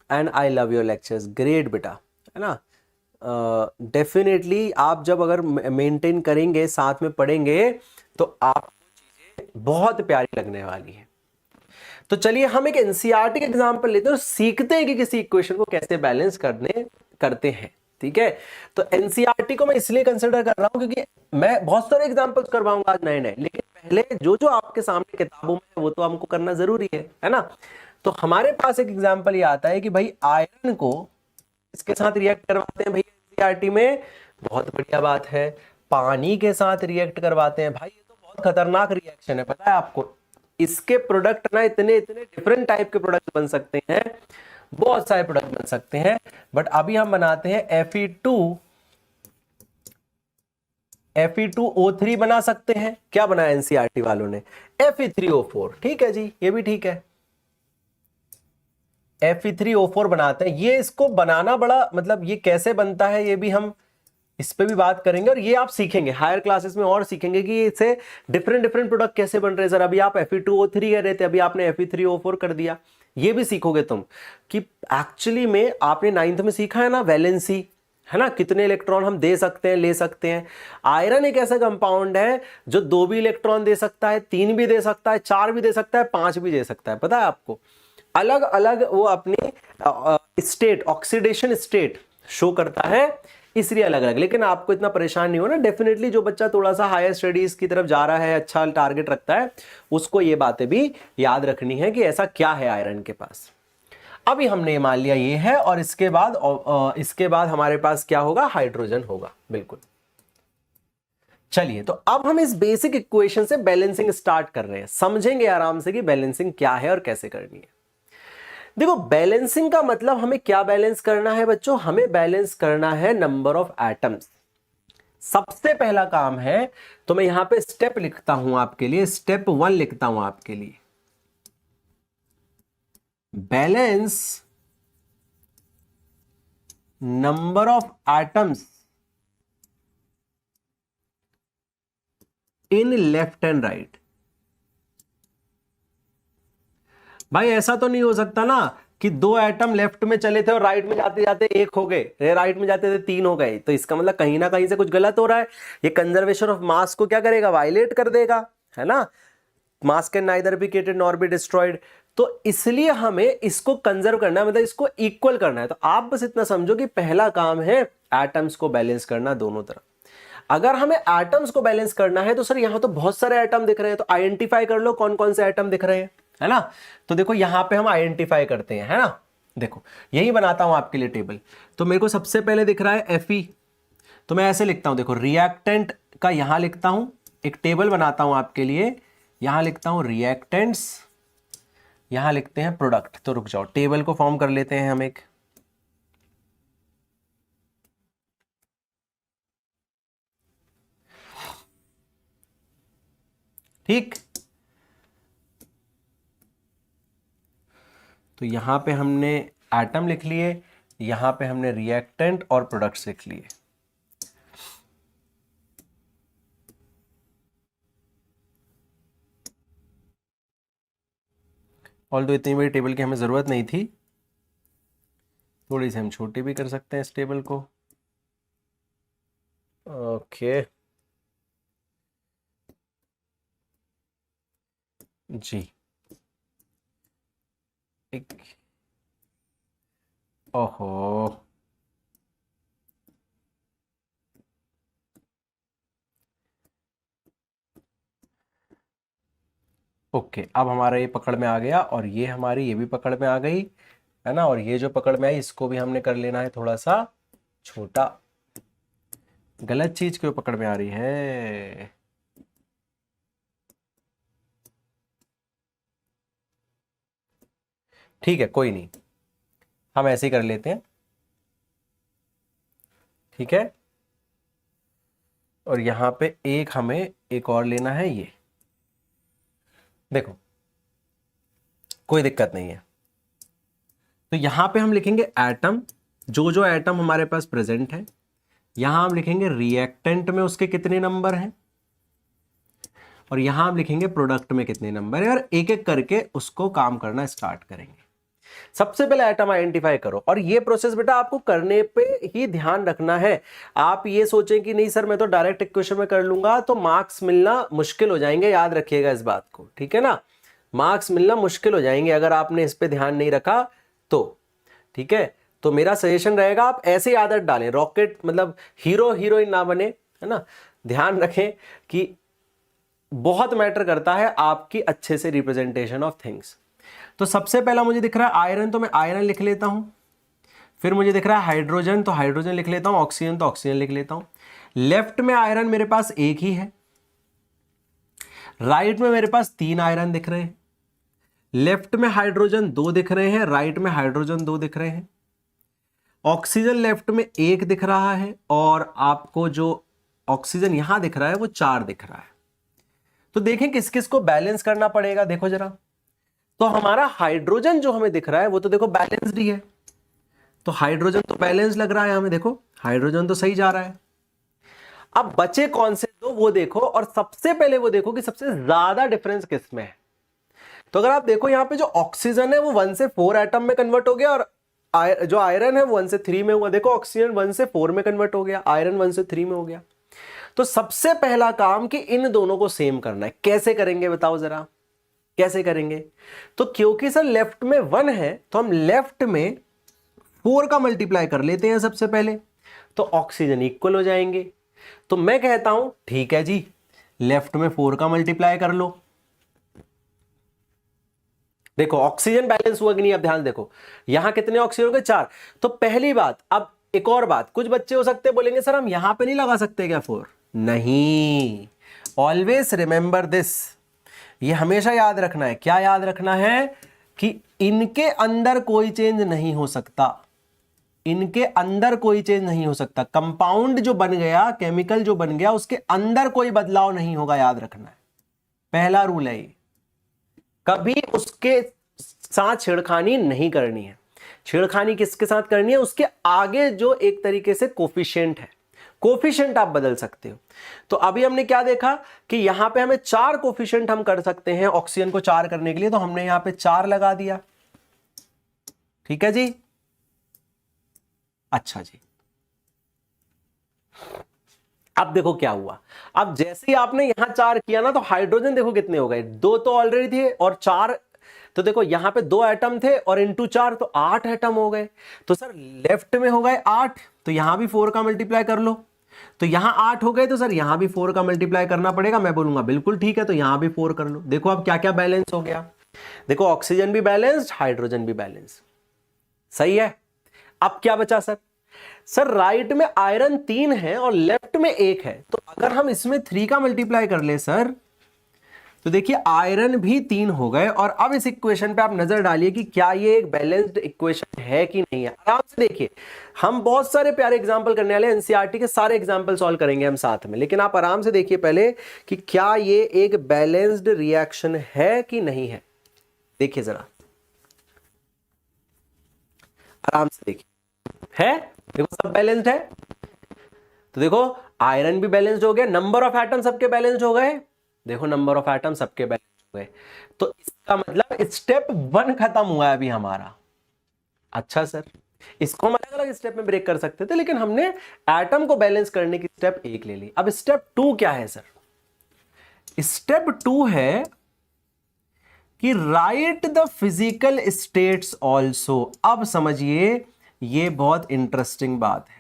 and I love your lectures. Great बेटा, है ना? डेफिनेटली आप जब अगर मेंटेन करेंगे, साथ में पढ़ेंगे, तो आपको चीजें बहुत प्यारी लगने वाली है। तो चलिए हम एक एनसीईआरटी का एग्जांपल लेते हैं और सीखते हैं कि किसी इक्वेशन को कैसे बैलेंस करते हैं, ठीक है? तो एनसीईआरटी को मैं इसलिए कंसिडर कर रहा हूं क्योंकि मैं बहुत सारे एग्जांपल्स करवाऊंगा आज नए नए, लेकिन पहले जो जो आपके सामने किताबों में है वो तो हमको करना जरूरी है ना? तो हमारे पास एक एग्जांपल ये आता है कि भाई आयरन को इसके साथ रिएक्ट करवाते हैं भाई एनसीईआरटी में, बहुत बढ़िया बात है। पानी के साथ रिएक्ट करवाते हैं, भाई ये तो बहुत खतरनाक रिएक्शन है, पता है आपको? इसके प्रोडक्ट ना इतने इतने डिफरेंट टाइप के प्रोडक्ट बन सकते हैं, बहुत सारे प्रोडक्ट बन सकते हैं। बट अभी हम बनाते हैं Fe2O3 बना सकते हैं। क्या बनाया एनसीईआरटी वालों ने? Fe3O4, ठीक है जी, ये भी ठीक है। Fe3O4 बनाते हैं। ये इसको बनाना बड़ा, मतलब ये कैसे बनता है ये भी हम इस पे भी बात करेंगे, और ये आप सीखेंगे हायर क्लासेस में, और सीखेंगे कि इससे डिफरेंट डिफरेंट प्रोडक्ट कैसे बन रहे हैं। सर अभी आप Fe2O3 कह रहे थे, अभी आपने Fe3O4 कर दिया। ये भी सीखोगे तुम कि एक्चुअली में आपने 9th में सीखा है ना वैलेंसी, है ना? कितने इलेक्ट्रॉन हम दे सकते हैं, ले सकते हैं। आयरन एक ऐसा कंपाउंड है जो 2 भी इलेक्ट्रॉन दे सकता है, 3 भी दे सकता है, 4 भी दे सकता है, 5 भी दे सकता है। पता है आपको? अलग अलग वो अपनी स्टेट, ऑक्सीडेशन स्टेट शो करता है, इसलिए अलग अलग। लेकिन आपको इतना परेशान नहीं होना, डेफिनेटली जो बच्चा थोड़ा सा हायर स्टडीज की तरफ जा रहा है, अच्छा टारगेट रखता है, उसको ये बातें भी याद रखनी है कि ऐसा क्या है आयरन के पास। अभी हमने मान लिया ये है, और इसके बाद हमारे पास क्या होगा, हाइड्रोजन होगा, बिल्कुल। चलिए, तो अब हम इस बेसिक इक्वेशन से बैलेंसिंग स्टार्ट कर रहे हैं, समझेंगे आराम से कि बैलेंसिंग क्या है और कैसे करनी है। देखो, बैलेंसिंग का मतलब हमें क्या बैलेंस करना है बच्चों, हमें बैलेंस करना है नंबर ऑफ एटम्स। सबसे पहला काम है, तो मैं यहां पे स्टेप लिखता हूं आपके लिए, स्टेप 1 लिखता हूं आपके लिए, balance number of atoms in left and right. भाई ऐसा तो नहीं हो सकता ना कि 2 एटम लेफ्ट में चले थे और राइट में जाते जाते 1 हो गए, राइट में जाते थे 3 हो गए, तो इसका मतलब कहीं ना कहीं से कुछ गलत हो रहा है। ये कंजर्वेशन ऑफ मास को क्या करेगा, वायलेट कर देगा, है ना। मास can neither be created nor be destroyed. तो इसलिए हमें इसको कंजर्व करना है, मतलब इसको इक्वल करना है। तो आप बस इतना समझो कि पहला काम है एटम्स को बैलेंस करना दोनों तरफ। अगर हमें एटम्स को बैलेंस करना है तो सर यहां तो बहुत सारे एटम दिख रहे हैं, तो आइडेंटिफाई कर लो कौन कौन से एटम दिख रहे हैं, है ना। तो देखो यहां पे हम आइडेंटिफाई करते हैं, है ना। देखो यही बनाता हूं आपके लिए टेबल। तो मेरे को सबसे पहले दिख रहा है Fe, तो मैं ऐसे लिखता हूं, देखो रिएक्टेंट का यहां लिखता हूं, एक टेबल बनाता हूं आपके लिए, यहां लिखता हूं रिएक्टेंट्स, यहां लिखते हैं प्रोडक्ट। तो रुक जाओ, टेबल को फॉर्म कर लेते हैं हम एक, ठीक। तो यहां पे हमने एटम लिख लिए, यहां पे हमने रिएक्टेंट और प्रोडक्ट्स लिख लिए। ऑल्दो इतनी बड़ी टेबल की हमें जरूरत नहीं थी, थोड़ी सी हम छोटी भी कर सकते हैं इस टेबल को। ओके जी, एक, ओहो, ओके। अब हमारा ये पकड़ में आ गया, और ये हमारी ये भी पकड़ में आ गई, है ना। और ये जो पकड़ में आई इसको भी हमने कर लेना है थोड़ा सा छोटा। गलत चीज क्यों पकड़ में आ रही है, ठीक है कोई नहीं, हम ऐसे ही कर लेते हैं, ठीक है। और यहां पे एक हमें एक और लेना है, ये देखो कोई दिक्कत नहीं है। तो यहां पे हम लिखेंगे एटम, जो जो एटम हमारे पास प्रेजेंट है, यहां हम लिखेंगे रिएक्टेंट में उसके कितने नंबर हैं, और यहां हम लिखेंगे प्रोडक्ट में कितने नंबर है, और एक एक करके उसको काम करना स्टार्ट करेंगे। सबसे पहले एटम आइडेंटिफाई करो, और ये प्रोसेस बेटा आपको करने पे ही ध्यान रखना है। आप ये सोचें कि नहीं सर मैं तो डायरेक्ट इक्वेशन में कर लूंगा, तो मार्क्स मिलना मुश्किल हो जाएंगे, याद रखिएगा इस बात को, ठीक है ना। मार्क्स मिलना मुश्किल हो जाएंगे अगर आपने इस पे ध्यान नहीं रखा तो, ठीक है। तो मेरा सजेशन रहेगा आप ऐसी आदत डालें, रॉकेट मतलब हीरो हीरोइन ना बने, है ना। ध्यान रखें कि बहुत मैटर करता है आपकी अच्छे से रिप्रेजेंटेशन ऑफ थिंग्स। तो सबसे पहला मुझे दिख रहा है आयरन, तो मैं आयरन लिख लेता हूं। फिर मुझे दिख रहा है हाइड्रोजन, तो हाइड्रोजन लिख लेता हूं। ऑक्सीजन, तो ऑक्सीजन लिख लेता हूं। लेफ्ट में आयरन मेरे पास एक ही है, राइट में मेरे पास 3 आयरन दिख रहे हैं। लेफ्ट में हाइड्रोजन 2 दिख रहे हैं, राइट में हाइड्रोजन 2 दिख रहे हैं। ऑक्सीजन लेफ्ट में 1 दिख रहा है, और आपको जो ऑक्सीजन यहां दिख रहा है वो 4 दिख रहा है। तो देखें किस किस को बैलेंस करना पड़ेगा, देखो जरा। तो हमारा हाइड्रोजन जो हमें दिख रहा है वो तो देखो बैलेंस्ड ही है, तो हाइड्रोजन तो बैलेंस लग रहा है हमें, देखो हाइड्रोजन तो सही जा रहा है। अब बचे कौन से दो वो देखो, और सबसे पहले वो देखो कि सबसे ज्यादा डिफरेंस किस में है। तो अगर आप देखो यहां पे जो ऑक्सीजन है वो 1 से 4 एटम में कन्वर्ट हो गया, और जो आयरन है वो 1 से 3 में हुआ। देखो ऑक्सीजन 1 से 4 में कन्वर्ट हो गया, आयरन 1 से 3 में हो गया। तो सबसे पहला काम कि इन दोनों को सेम करना है। कैसे करेंगे बताओ जरा, कैसे करेंगे। तो क्योंकि सर लेफ्ट में 1 है तो हम लेफ्ट में 4 का मल्टीप्लाई कर लेते हैं सबसे पहले, तो ऑक्सीजन इक्वल हो जाएंगे। तो मैं कहता हूं ठीक है जी, लेफ्ट में 4 का मल्टीप्लाई कर लो, देखो ऑक्सीजन बैलेंस हुआ कि नहीं, अब ध्यान देखो यहां कितने ऑक्सीजन हो गए, 4। तो पहली बात, अब एक और बात, कुछ बच्चे हो सकते बोलेंगे सर हम यहां पे नहीं लगा सकते क्या 4? नहीं, ऑलवेज रिमेंबर दिस, ये हमेशा याद रखना है। क्या याद रखना है? कि इनके अंदर कोई चेंज नहीं हो सकता, इनके अंदर कोई चेंज नहीं हो सकता। कंपाउंड जो बन गया, केमिकल जो बन गया, उसके अंदर कोई बदलाव नहीं होगा, याद रखना है, पहला रूल है ये। कभी उसके साथ छेड़खानी नहीं करनी है। छेड़खानी किसके साथ करनी है? उसके आगे जो एक तरीके से कोफिशिएंट है, कोफिशिएंट आप बदल सकते हो। तो अभी हमने क्या देखा कि यहां पे हमें 4 कोफिशिएंट हम कर सकते हैं ऑक्सीजन को 4 करने के लिए, तो हमने यहां पे 4 लगा दिया। ठीक है जी, अच्छा जी। अब देखो क्या हुआ, अब जैसे ही आपने यहां 4 किया ना, तो हाइड्रोजन देखो कितने हो गए, 2 तो ऑलरेडी थे और 4, तो देखो यहां पे 2 एटम थे और इंटू 4 तो 8 एटम हो गए। तो सर लेफ्ट में हो गए 8, तो यहां भी 4 का मल्टीप्लाई कर लो। तो यहां 8 हो गए, तो सर यहां भी 4 का मल्टीप्लाई करना पड़ेगा। मैं बोलूंगा बिल्कुल ठीक है, तो यहां भी 4 कर लो। देखो अब क्या क्या बैलेंस हो गया, देखो ऑक्सीजन भी बैलेंस्ड, हाइड्रोजन भी बैलेंस, सही है। अब क्या बचा सर? सर राइट में आयरन 3 है और लेफ्ट में 1 है, तो अगर हम इसमें 3 का मल्टीप्लाई कर ले सर, तो देखिए आयरन भी 3 हो गए। और अब इस इक्वेशन पे आप नजर डालिए कि क्या ये एक बैलेंस्ड इक्वेशन है कि नहीं है। आराम से देखिए, हम बहुत सारे प्यारे एग्जांपल करने वाले हैं, एनसीईआरटी के सारे एग्जांपल सॉल्व करेंगे हम साथ में, लेकिन आप आराम से देखिए पहले कि क्या ये एक बैलेंस्ड रिएक्शन है कि नहीं है। देखिए जरा, आराम से देखिए, है, देखो सब बैलेंस्ड है। तो देखो आयरन भी बैलेंस्ड हो गया, नंबर ऑफ एटम सबके बैलेंस्ड हो गए, देखो नंबर ऑफ एटम सबके बैलेंस्ड हो गए। तो इसका मतलब स्टेप 1 खत्म हुआ है अभी हमारा। अच्छा सर, इसको हम अलग अलग स्टेप में ब्रेक कर सकते थे, लेकिन हमने एटम को बैलेंस करने की स्टेप 1 ले ली। अब स्टेप 2 क्या है सर? स्टेप 2 है कि right the physical states also. अब समझिए, ये बहुत इंटरेस्टिंग बात है।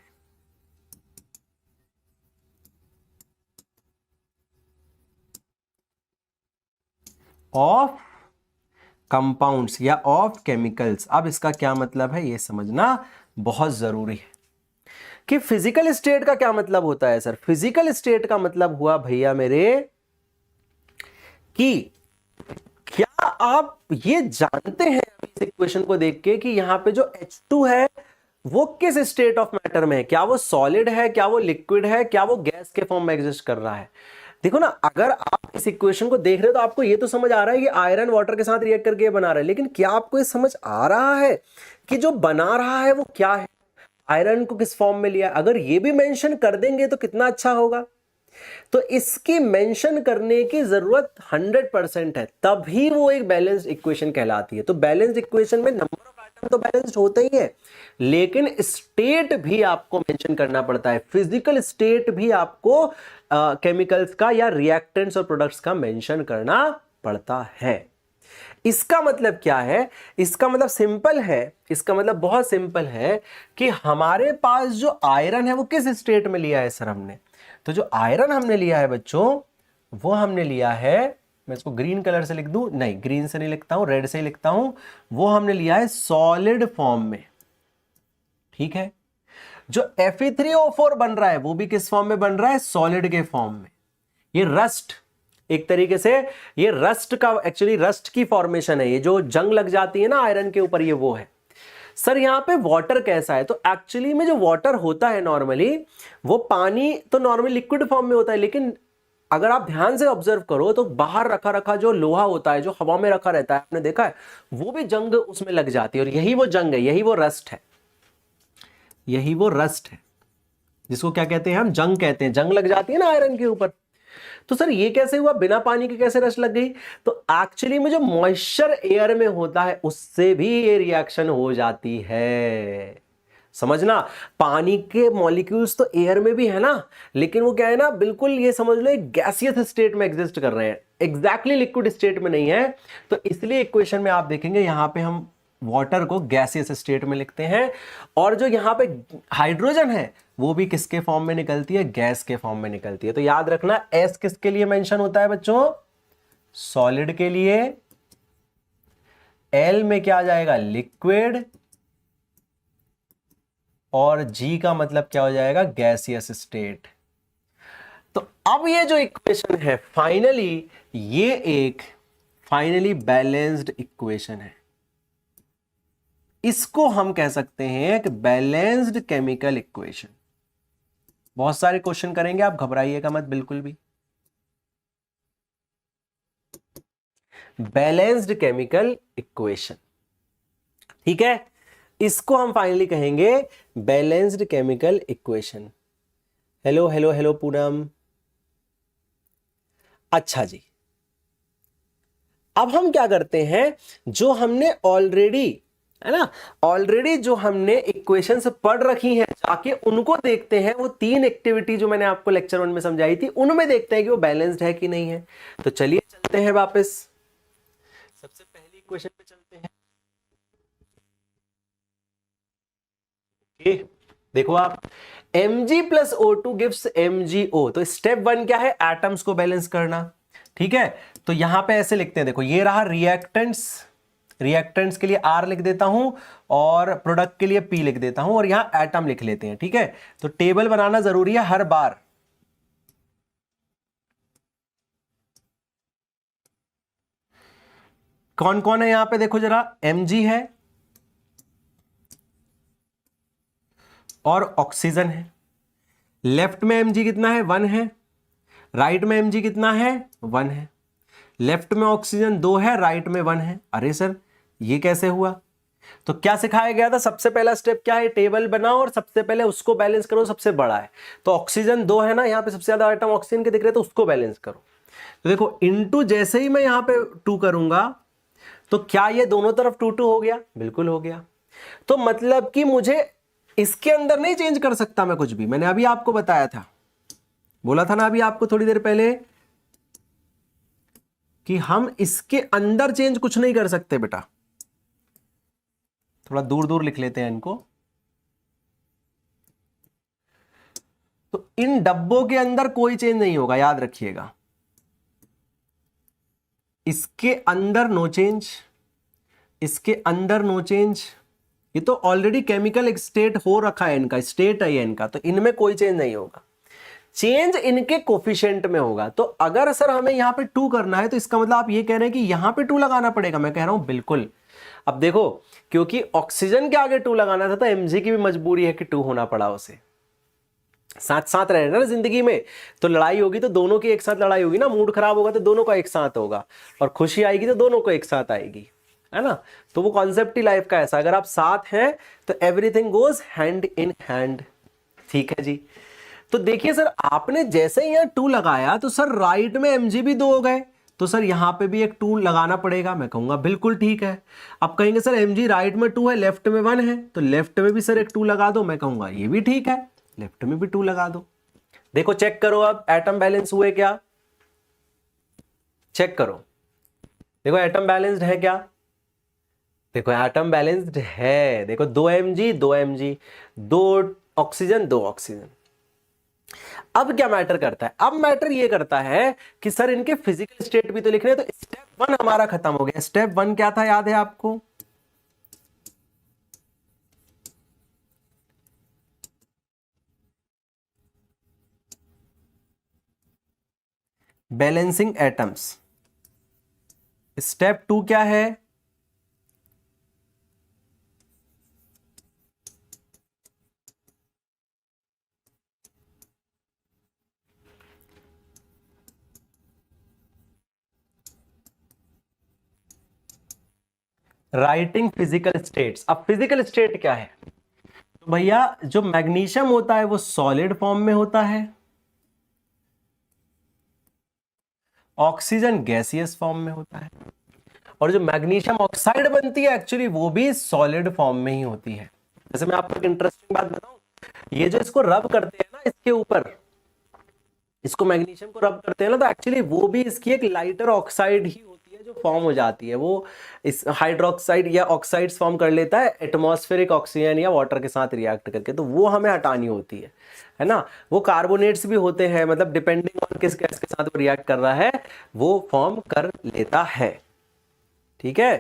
ऑफ कंपाउंड्स या ऑफ केमिकल्स। अब इसका क्या मतलब है ये समझना बहुत जरूरी है कि फिजिकल स्टेट का क्या मतलब होता है सर। फिजिकल स्टेट का मतलब हुआ भैया मेरे कि क्या आप ये जानते हैं इस इक्वेशन को देख के कि यहां पे जो H2 है वो किस स्टेट ऑफ मैटर में है? क्या वो सॉलिड है, क्या वो लिक्विड है, क्या वो गैस के फॉर्म में एग्जिस्ट कर रहा है? देखो ना, अगर आप इस इक्वेशन को देख रहे हो तो आपको ये तो समझ आ रहा है कि आयरन वाटर के साथ रिएक्ट करके ये बना रहा है, लेकिन क्या आपको ये समझ आ रहा है कि जो बना रहा है वो क्या है, आयरन को किस फॉर्म में लिया? अगर ये भी मेंशन कर देंगे तो कितना अच्छा होगा। तो इसकी मेंशन करने की जरूरत 100% है, तभी वो एक बैलेंस्ड इक्वेशन कहलाती है। तो बैलेंस्ड इक्वेशन में नंबर ऑफ एटम तो बैलेंस्ड होता ही है, लेकिन स्टेट भी आपको मेंशन करना पड़ता है। फिजिकल स्टेट भी आपको केमिकल्स का या रिएक्टेंट्स और प्रोडक्ट्स का मेंशन करना पड़ता है। इसका मतलब क्या है? इसका मतलब सिंपल है, इसका मतलब बहुत सिंपल है कि हमारे पास जो आयरन है वो किस स्टेट में लिया है सर हमने। तो जो आयरन हमने लिया है बच्चों, वो हमने लिया है, मैं इसको ग्रीन कलर से लिख दूं, नहीं ग्रीन से नहीं लिखता हूं, रेड से ही लिखता हूं, वो हमने लिया है सॉलिड फॉर्म में। ठीक है, जो Fe3O4 बन रहा है वो भी किस फॉर्म में बन रहा है? सॉलिड के फॉर्म में। ये रस्ट, एक तरीके से ये रस्ट का, एक्चुअली रस्ट की फॉर्मेशन है, ये जो जंग लग जाती है ना आयरन के ऊपर, ये वो है। सर यहां पे वाटर कैसा है? तो एक्चुअली में जो वाटर होता है नॉर्मली, वो पानी तो नॉर्मली लिक्विड फॉर्म में होता है, लेकिन अगर आप ध्यान से ऑब्जर्व करो तो बाहर रखा रखा जो लोहा होता है, जो हवा में रखा रहता है, आपने देखा है, वो भी जंग उसमें लग जाती है, और यही वो जंग है, यही वो रस्ट है, यही वो रस्ट है जिसको क्या कहते हैं हम? जंग कहते हैं। जंग लग जाती है ना आयरन के ऊपर। तो सर ये कैसे हुआ, बिना पानी के कैसे रस्ट लग गई? तो एक्चुअली में जो मॉइस्चर एयर में होता है उससे भी ये रिएक्शन हो जाती है। समझना, पानी के मॉलिक्यूल्स तो एयर में भी है ना, लेकिन वो क्या है ना, बिल्कुल ये समझ लो एक गैसियस स्टेट में एग्जिस्ट कर रहे हैं, एग्जैक्टली लिक्विड स्टेट में नहीं है। तो इसलिए इक्वेशन में आप देखेंगे यहां पे हम वाटर को गैसियस स्टेट में लिखते हैं, और जो यहां पे हाइड्रोजन है वो भी किसके फॉर्म में निकलती है? गैस के फॉर्म में निकलती है। तो याद रखना, एस किसके लिए मेंशन होता है बच्चों? सॉलिड के लिए, L में क्या आ जाएगा, लिक्विड, और G का मतलब क्या हो जाएगा, गैसियस स्टेट। तो अब ये जो इक्वेशन है फाइनली, ये एक फाइनली बैलेंस्ड इक्वेशन है। इसको हम कह सकते हैं एक बैलेंस्ड केमिकल इक्वेशन। बहुत सारे क्वेश्चन करेंगे, आप घबराइएगा मत बिल्कुल भी। बैलेंस्ड केमिकल इक्वेशन, ठीक है, इसको हम फाइनली कहेंगे balanced chemical equation. Hello hello hello Poonam. अच्छा जी, अब हम क्या करते हैं, जो हमने ऑलरेडी, है ना, ऑलरेडी जो हमने इक्वेशंस पढ़ रखी हैं, जाके उनको देखते हैं। वो 3 एक्टिविटी जो मैंने आपको लेक्चर 1 में समझाई थी, उनमें देखते हैं कि वो बैलेंस्ड है कि नहीं है। तो चलिए चलते हैं वापस, सबसे पहली इक्वेशन पे चलते हैं। देखो आप, Mg plus O2 gives MgO। तो स्टेप 1 क्या है, एटम्स को बैलेंस करना, ठीक है। तो यहां पे ऐसे लिखते हैं, देखो ये रहा रिएक्टेंट्स, रिएक्टेंट्स के लिए R लिख देता हूं और प्रोडक्ट के लिए P लिख देता हूं, और यहां एटम लिख लेते हैं, ठीक है। तो टेबल बनाना जरूरी है हर बार। कौन कौन है यहां पे, देखो जरा, Mg है और ऑक्सीजन है। लेफ्ट में Mg कितना है, 1 है। राइट में Mg कितना है, 1 है। लेफ्ट में ऑक्सीजन 2 है, राइट में 1 है। अरे सर ये कैसे हुआ? तो क्या सिखाया गया था, सबसे पहला स्टेप क्या है, टेबल बनाओ और सबसे पहले उसको बैलेंस करो, सबसे बड़ा है। तो ऑक्सीजन 2 है ना, यहां पे सबसे ज्यादा आइटम ऑक्सीजन के दिख रहे, तो उसको बैलेंस करो। तो देखो इनटू जैसे ही मैं यहां पे 2 करूंगा, तो क्या ये दोनों तरफ 2 हो गया? बिल्कुल हो गया। तो मतलब कि मुझे इसके अंदर नहीं चेंज कर सकता मैं कुछ भी। मैंने अभी आपको बताया था, बोला था ना अभी आपको थोड़ी देर पहले, कि हम इसके अंदर चेंज कुछ नहीं कर सकते बेटा। थोड़ा दूर दूर लिख लेते हैं इनको। तो इन डब्बों के अंदर कोई चेंज नहीं होगा, याद रखिएगा। इसके अंदर नो चेंज, इसके अंदर नो चेंज। ये तो ऑलरेडी केमिकल स्टेट हो रखा है, इनका स्टेट है ये इनका, तो इनमें कोई चेंज नहीं होगा। चेंज इनके कोफिशिएंट में होगा। तो अगर सर हमें यहां पे 2 करना है, तो इसका मतलब आप ये कह रहे हैं कि यहां पे 2 लगाना पड़ेगा। मैं कह रहा हूं बिल्कुल। अब देखो, क्योंकि ऑक्सीजन के आगे 2 लगाना था, तो Mg की भी मजबूरी है कि 2 होना पड़ा उसे। साथ साथ रहना ना जिंदगी में, तो लड़ाई होगी तो दोनों की एक साथ लड़ाई होगी ना। मूड खराब होगा तो दोनों का एक साथ होगा, और खुशी आएगी तो दोनों को एक साथ आएगी, है ना। तो वो कॉन्सेप्ट ही लाइफ का ऐसा, अगर आप साथ हैं तो everything goes hand in hand, ठीक है जी। तो देखिए सर, आपने जैसे ही यहां 2 लगाया, तो सर राइट में Mg भी 2 हो गए, तो सर यहां पे भी एक 2 लगाना पड़ेगा। मैं कहूंगा बिल्कुल ठीक है। अब कहेंगे सर Mg राइट में 2 है, लेफ्ट में 1 है, तो लेफ्ट में भी सर एक 2 लगा दो। मैं कहूंगा ये भी ठीक है, लेफ्ट में भी 2 लगा दो। देखो चेक करो, अब एटम बैलेंस हुए क्या, चेक करो। देखो एटम बैलेंस्ड है क्या, देखो एटम बैलेंस्ड है। देखो 2 Mg 2 Mg, 2 ऑक्सीजन 2 ऑक्सीजन। अब क्या मैटर करता है, अब मैटर ये करता है कि सर इनके फिजिकल स्टेट भी तो लिखने हैं। तो स्टेप 1 हमारा खत्म हो गया। स्टेप 1 क्या था, याद है आपको? Balancing atoms. स्टेप 2 क्या है, राइटिंग फिजिकल स्टेट्स। अब फिजिकल स्टेट क्या है, तो भैया जो मैग्नीशियम होता है वो सॉलिड फॉर्म में होता है, ऑक्सीजन गैसियस फॉर्म में होता है, और जो मैग्नीशियम ऑक्साइड बनती है एक्चुअली वो भी सॉलिड फॉर्म में ही होती है। जैसे मैं आपको एक इंटरेस्टिंग बात बताऊं, ये जो इसको रब करते हैं ना, इसके ऊपर इसको मैग्नीशियम को रब करते हैं ना, तो एक्चुअली वो भी इसकी एक लाइटर ऑक्साइड ही होती है जो फॉर्म हो जाती है। वो इस हाइड्रोक्साइड या ऑक्साइड्स फॉर्म कर लेता है एटमॉस्फेरिक ऑक्सीजन या वाटर के साथ रिएक्ट करके, तो वो हमें हटानी होती है ना। वो कार्बोनेट्स भी होते हैं, मतलब डिपेंडिंग ऑन किस गैस के साथ वो रिएक्ट कर रहा है वो फॉर्म कर लेता है, ठीक है।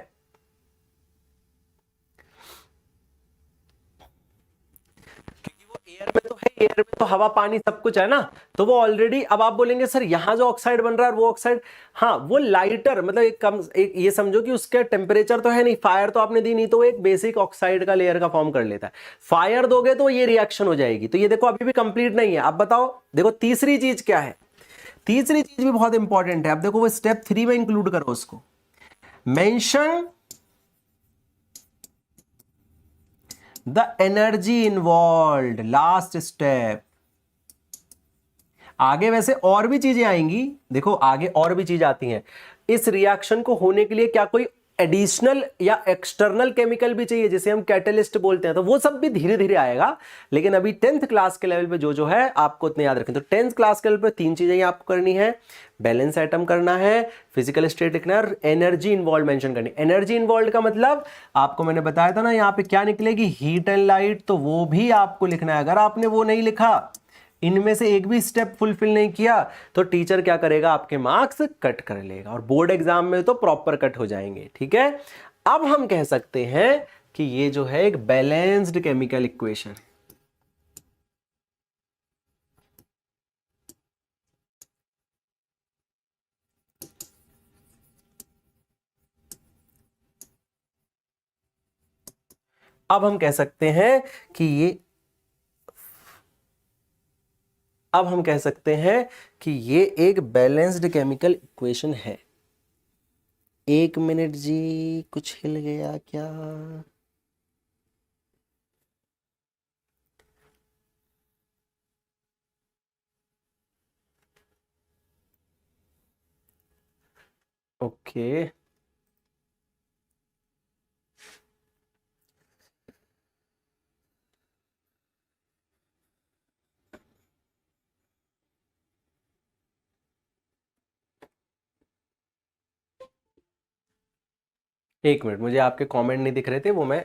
एयर में तो हवा पानी सब कुछ है ना, तो वो ऑलरेडी, अब आप बोलेंगे सर यहां जो ऑक्साइड बन रहा है वो ऑक्साइड, हाँ वो लाइटर, मतलब एक कम, एक ये समझो कि उसका टेम्परेचर तो है नहीं, फायर तो आपने दी नहीं, तो एक बेसिक ऑक्साइड का लेयर का फॉर्म कर लेता है। फायर दोगे तो ये रिएक्शन हो जाएगी। तो ये देखो अभी भी कंप्लीट नहीं है। अब बताओ, देखो तीसरी चीज क्या है, तीसरी चीज भी बहुत इंपॉर्टेंट है। अब देखो वो स्टेप 3 में इंक्लूड करो उसको, mention the energy involved, last step. आगे वैसे और भी चीजें आएंगी, देखो आगे और भी चीज आती हैं। इस रिएक्शन को होने के लिए क्या कोई एडिशनल या एक्सटर्नल केमिकल भी चाहिए, जिसे हम कैटलिस्ट बोलते हैं, तो वो सब भी धीरे धीरे आएगा। लेकिन अभी 10th क्लास के लेवल पे जो जो है आपको उतने याद रखें। तो 10th क्लास के लेवल पे 3 चीजें आपको करनी है, बैलेंस एटम करना है, फिजिकल स्टेट लिखना है और एनर्जी इन्वॉल्व मेंशन करनी। एनर्जी इन्वॉल्व का मतलब आपको मैंने बताया था ना, यहाँ पे क्या निकलेगी, हीट एंड लाइट, तो वो भी आपको लिखना है। अगर आपने वो नहीं लिखा, इनमें से एक भी स्टेप फुलफिल नहीं किया, तो टीचर क्या करेगा, आपके मार्क्स कट कर लेगा, और बोर्ड एग्जाम में तो प्रॉपर कट हो जाएंगे। ठीक है, अब हम कह सकते हैं कि ये जो है एक बैलेंस्ड केमिकल इक्वेशन। अब हम कह सकते हैं कि ये, अब हम कह सकते हैं कि ये एक बैलेंस्ड केमिकल इक्वेशन है। 1 मिनट जी, कुछ हिल गया क्या? ओके, एक मिनट, मुझे आपके कमेंट नहीं दिख रहे थे, वो मैं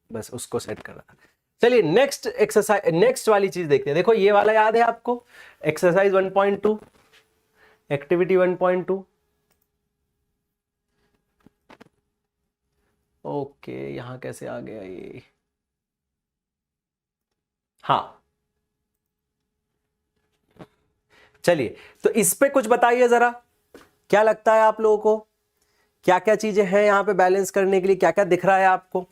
बस उसको सेट कर रहा था। चलिए नेक्स्ट एक्सरसाइज, नेक्स्ट वाली चीज देखते हैं। देखो ये वाला याद है आपको, एक्सरसाइज 1.2, एक्टिविटी 1.2। ओके, यहां कैसे आ गया ये? हाँ, चलिए तो इस पे कुछ बताइए जरा, क्या लगता है आप लोगों को, क्या क्या चीजें हैं यहां पे बैलेंस करने के लिए, क्या क्या दिख रहा है आपको?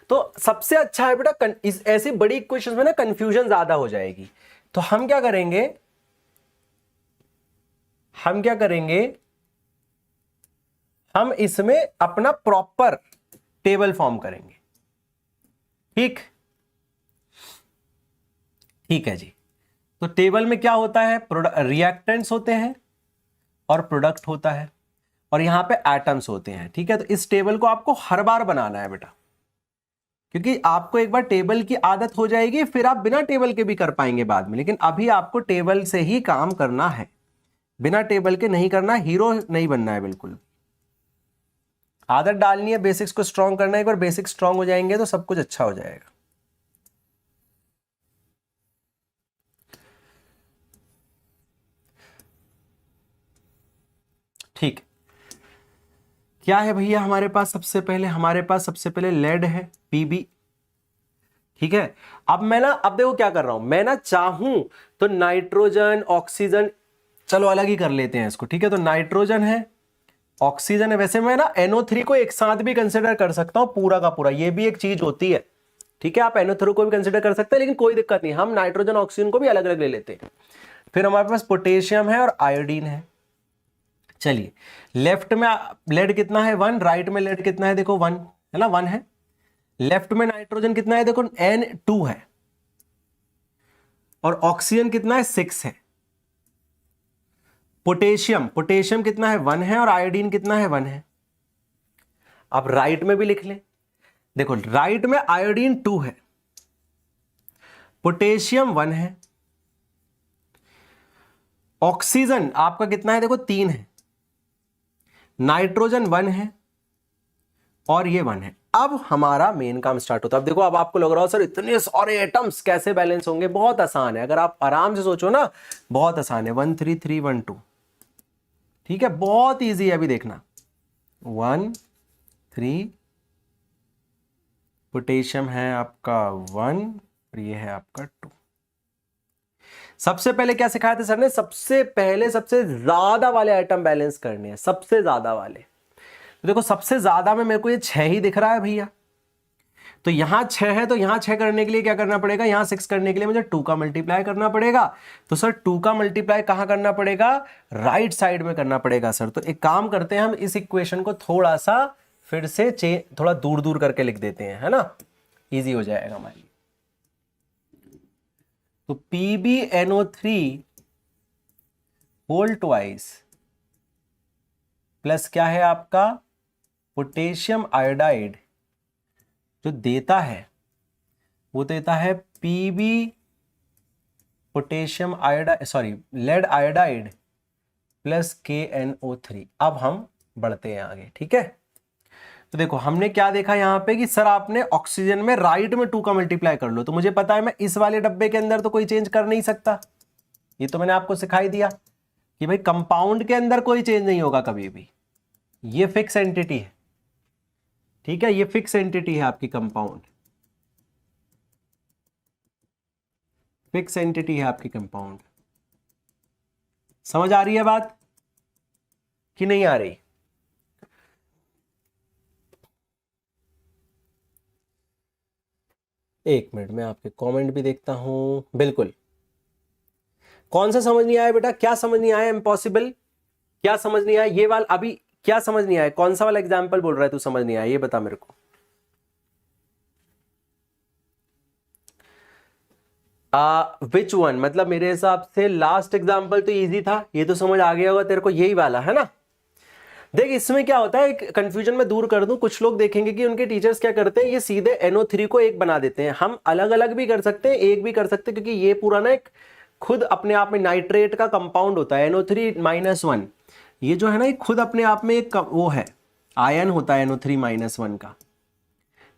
तो सबसे अच्छा है बेटा, इस ऐसी बड़ी इक्वेशंस में ना कंफ्यूजन ज्यादा हो जाएगी। तो हम क्या करेंगे, हम क्या करेंगे, हम इसमें अपना प्रॉपर टेबल फॉर्म करेंगे। ठीक, ठीक है जी। तो टेबल में क्या होता है, रिएक्टेंट्स होते हैं और प्रोडक्ट होता है, और यहां पे एटम्स होते हैं। ठीक है, तो इस टेबल को आपको हर बार बनाना है बेटा, क्योंकि आपको एक बार टेबल की आदत हो जाएगी, फिर आप बिना टेबल के भी कर पाएंगे बाद में, लेकिन अभी आपको टेबल से ही काम करना है, बिना टेबल के नहीं करना, हीरो नहीं बनना है बिल्कुल। आदत डालनी है, बेसिक्स को स्ट्रांग करना है। एक बार बेसिक स्ट्रांग हो जाएंगे तो सब कुछ अच्छा हो जाएगा। ठीक, क्या है भैया हमारे पास, सबसे पहले हमारे पास सबसे पहले लेड है, पीबी। ठीक है, अब मैं ना, अब देखो क्या कर रहा हूं मैं ना, चाहूं तो नाइट्रोजन ऑक्सीजन, चलो अलग ही कर लेते हैं इसको। ठीक है, तो नाइट्रोजन है, ऑक्सीजन है। वैसे मैं ना NO3 को एक साथ भी कंसिडर कर सकता हूं, पूरा का पूरा, ये भी एक चीज होती है। ठीक है, आप NO3 को भी कंसिडर कर सकते हैं, लेकिन कोई दिक्कत नहीं, हम नाइट्रोजन ऑक्सीजन को भी अलग अलग ले लेते हैं। फिर हमारे पास पोटेशियम है और आयोडीन है। चलिए, लेफ्ट में लेड कितना है, 1, राइट में लेड कितना है, देखो 1 है ना, 1 है। लेफ्ट में नाइट्रोजन कितना है, देखो N2 है, और ऑक्सीजन कितना है, 6 है। पोटेशियम, पोटेशियम कितना है, 1 है, और आयोडीन कितना है, 1 है। अब राइट में भी लिख लें, देखो राइट में आयोडीन 2 है, पोटेशियम 1 है, ऑक्सीजन आपका कितना है, देखो 3 है, नाइट्रोजन 1 है, और ये 1 है। अब हमारा मेन काम स्टार्ट होता है। अब देखो, अब आपको लग रहा हो सर इतने सारे एटम्स कैसे बैलेंस होंगे, बहुत आसान है, अगर आप आराम से सोचो ना, बहुत आसान है। 1 3 3 1 2, ठीक है, बहुत इजी है। अभी देखना, 1 3, पोटेशियम है आपका 1, और ये है आपका 2। सबसे पहले क्या सिखाया था सर ने? सबसे पहले सबसे ज्यादा वाले आइटम बैलेंस करने हैं, सबसे ज्यादा वाले। तो देखो सबसे ज्यादा में मेरे को ये 6 ही दिख रहा है भैया, तो यहां 6 है, तो यहां 6 करने के लिए क्या करना पड़ेगा? यहां 6 करने के लिए मुझे 2 का मल्टीप्लाई करना पड़ेगा। तो सर 2 का मल्टीप्लाई कहां करना पड़ेगा? राइट साइड में करना पड़ेगा सर। तो एक काम करते हैं, हम इस इक्वेशन को थोड़ा सा फिर से थोड़ा दूर दूर करके लिख देते हैं, है ना, इजी हो जाएगा हमारे लिए। तो PbNO3 होल ट्वाइस प्लस क्या है आपका? पोटेशियम आयोडाइड जो देता है वो देता है Pb potassium iodide, sorry lead iodide plus KNO3। अब हम बढ़ते हैं आगे, ठीक है। तो देखो हमने क्या देखा यहां पे कि सर आपने ऑक्सीजन में राइट में 2 का मल्टीप्लाई कर लो, तो मुझे पता है मैं इस वाले डब्बे के अंदर तो कोई चेंज कर नहीं सकता, ये तो मैंने आपको सिखाई दिया कि भाई कंपाउंड के अंदर कोई चेंज नहीं होगा कभी भी, ये फिक्स एंटिटी है, ठीक है, ये फिक्स एंटिटी है आपकी कंपाउंड, फिक्स एंटिटी है आपकी कंपाउंड। समझ आ रही है बात कि नहीं आ रही? एक मिनट में आपके कमेंट भी देखता हूं। बिल्कुल, कौन सा समझ नहीं आया बेटा? क्या समझ नहीं आया? इम्पॉसिबल क्या समझ नहीं आया? ये वाला अभी क्या समझ नहीं आया? कौन सा वाला एग्जाम्पल बोल रहा है तू समझ नहीं आया? ये बता मेरे को। विच वन, मतलब मेरे हिसाब से लास्ट एग्जाम्पल तो इजी था, ये तो समझ आ गया होगा तेरे को, यही वाला है ना। देख इसमें क्या होता है, कंफ्यूजन में दूर कर दूं, कुछ लोग देखेंगे कि उनके टीचर्स क्या करते हैं, ये सीधे NO3 को एक बना देते हैं। हम अलग अलग भी कर सकते हैं, एक भी कर सकते हैं, क्योंकि ये पूरा ना एक खुद अपने आप में नाइट्रेट का कंपाउंड होता है NO3-1। ये जो है ना, ये खुद अपने आप में एक वो है, आयन होता है NO3-1 का,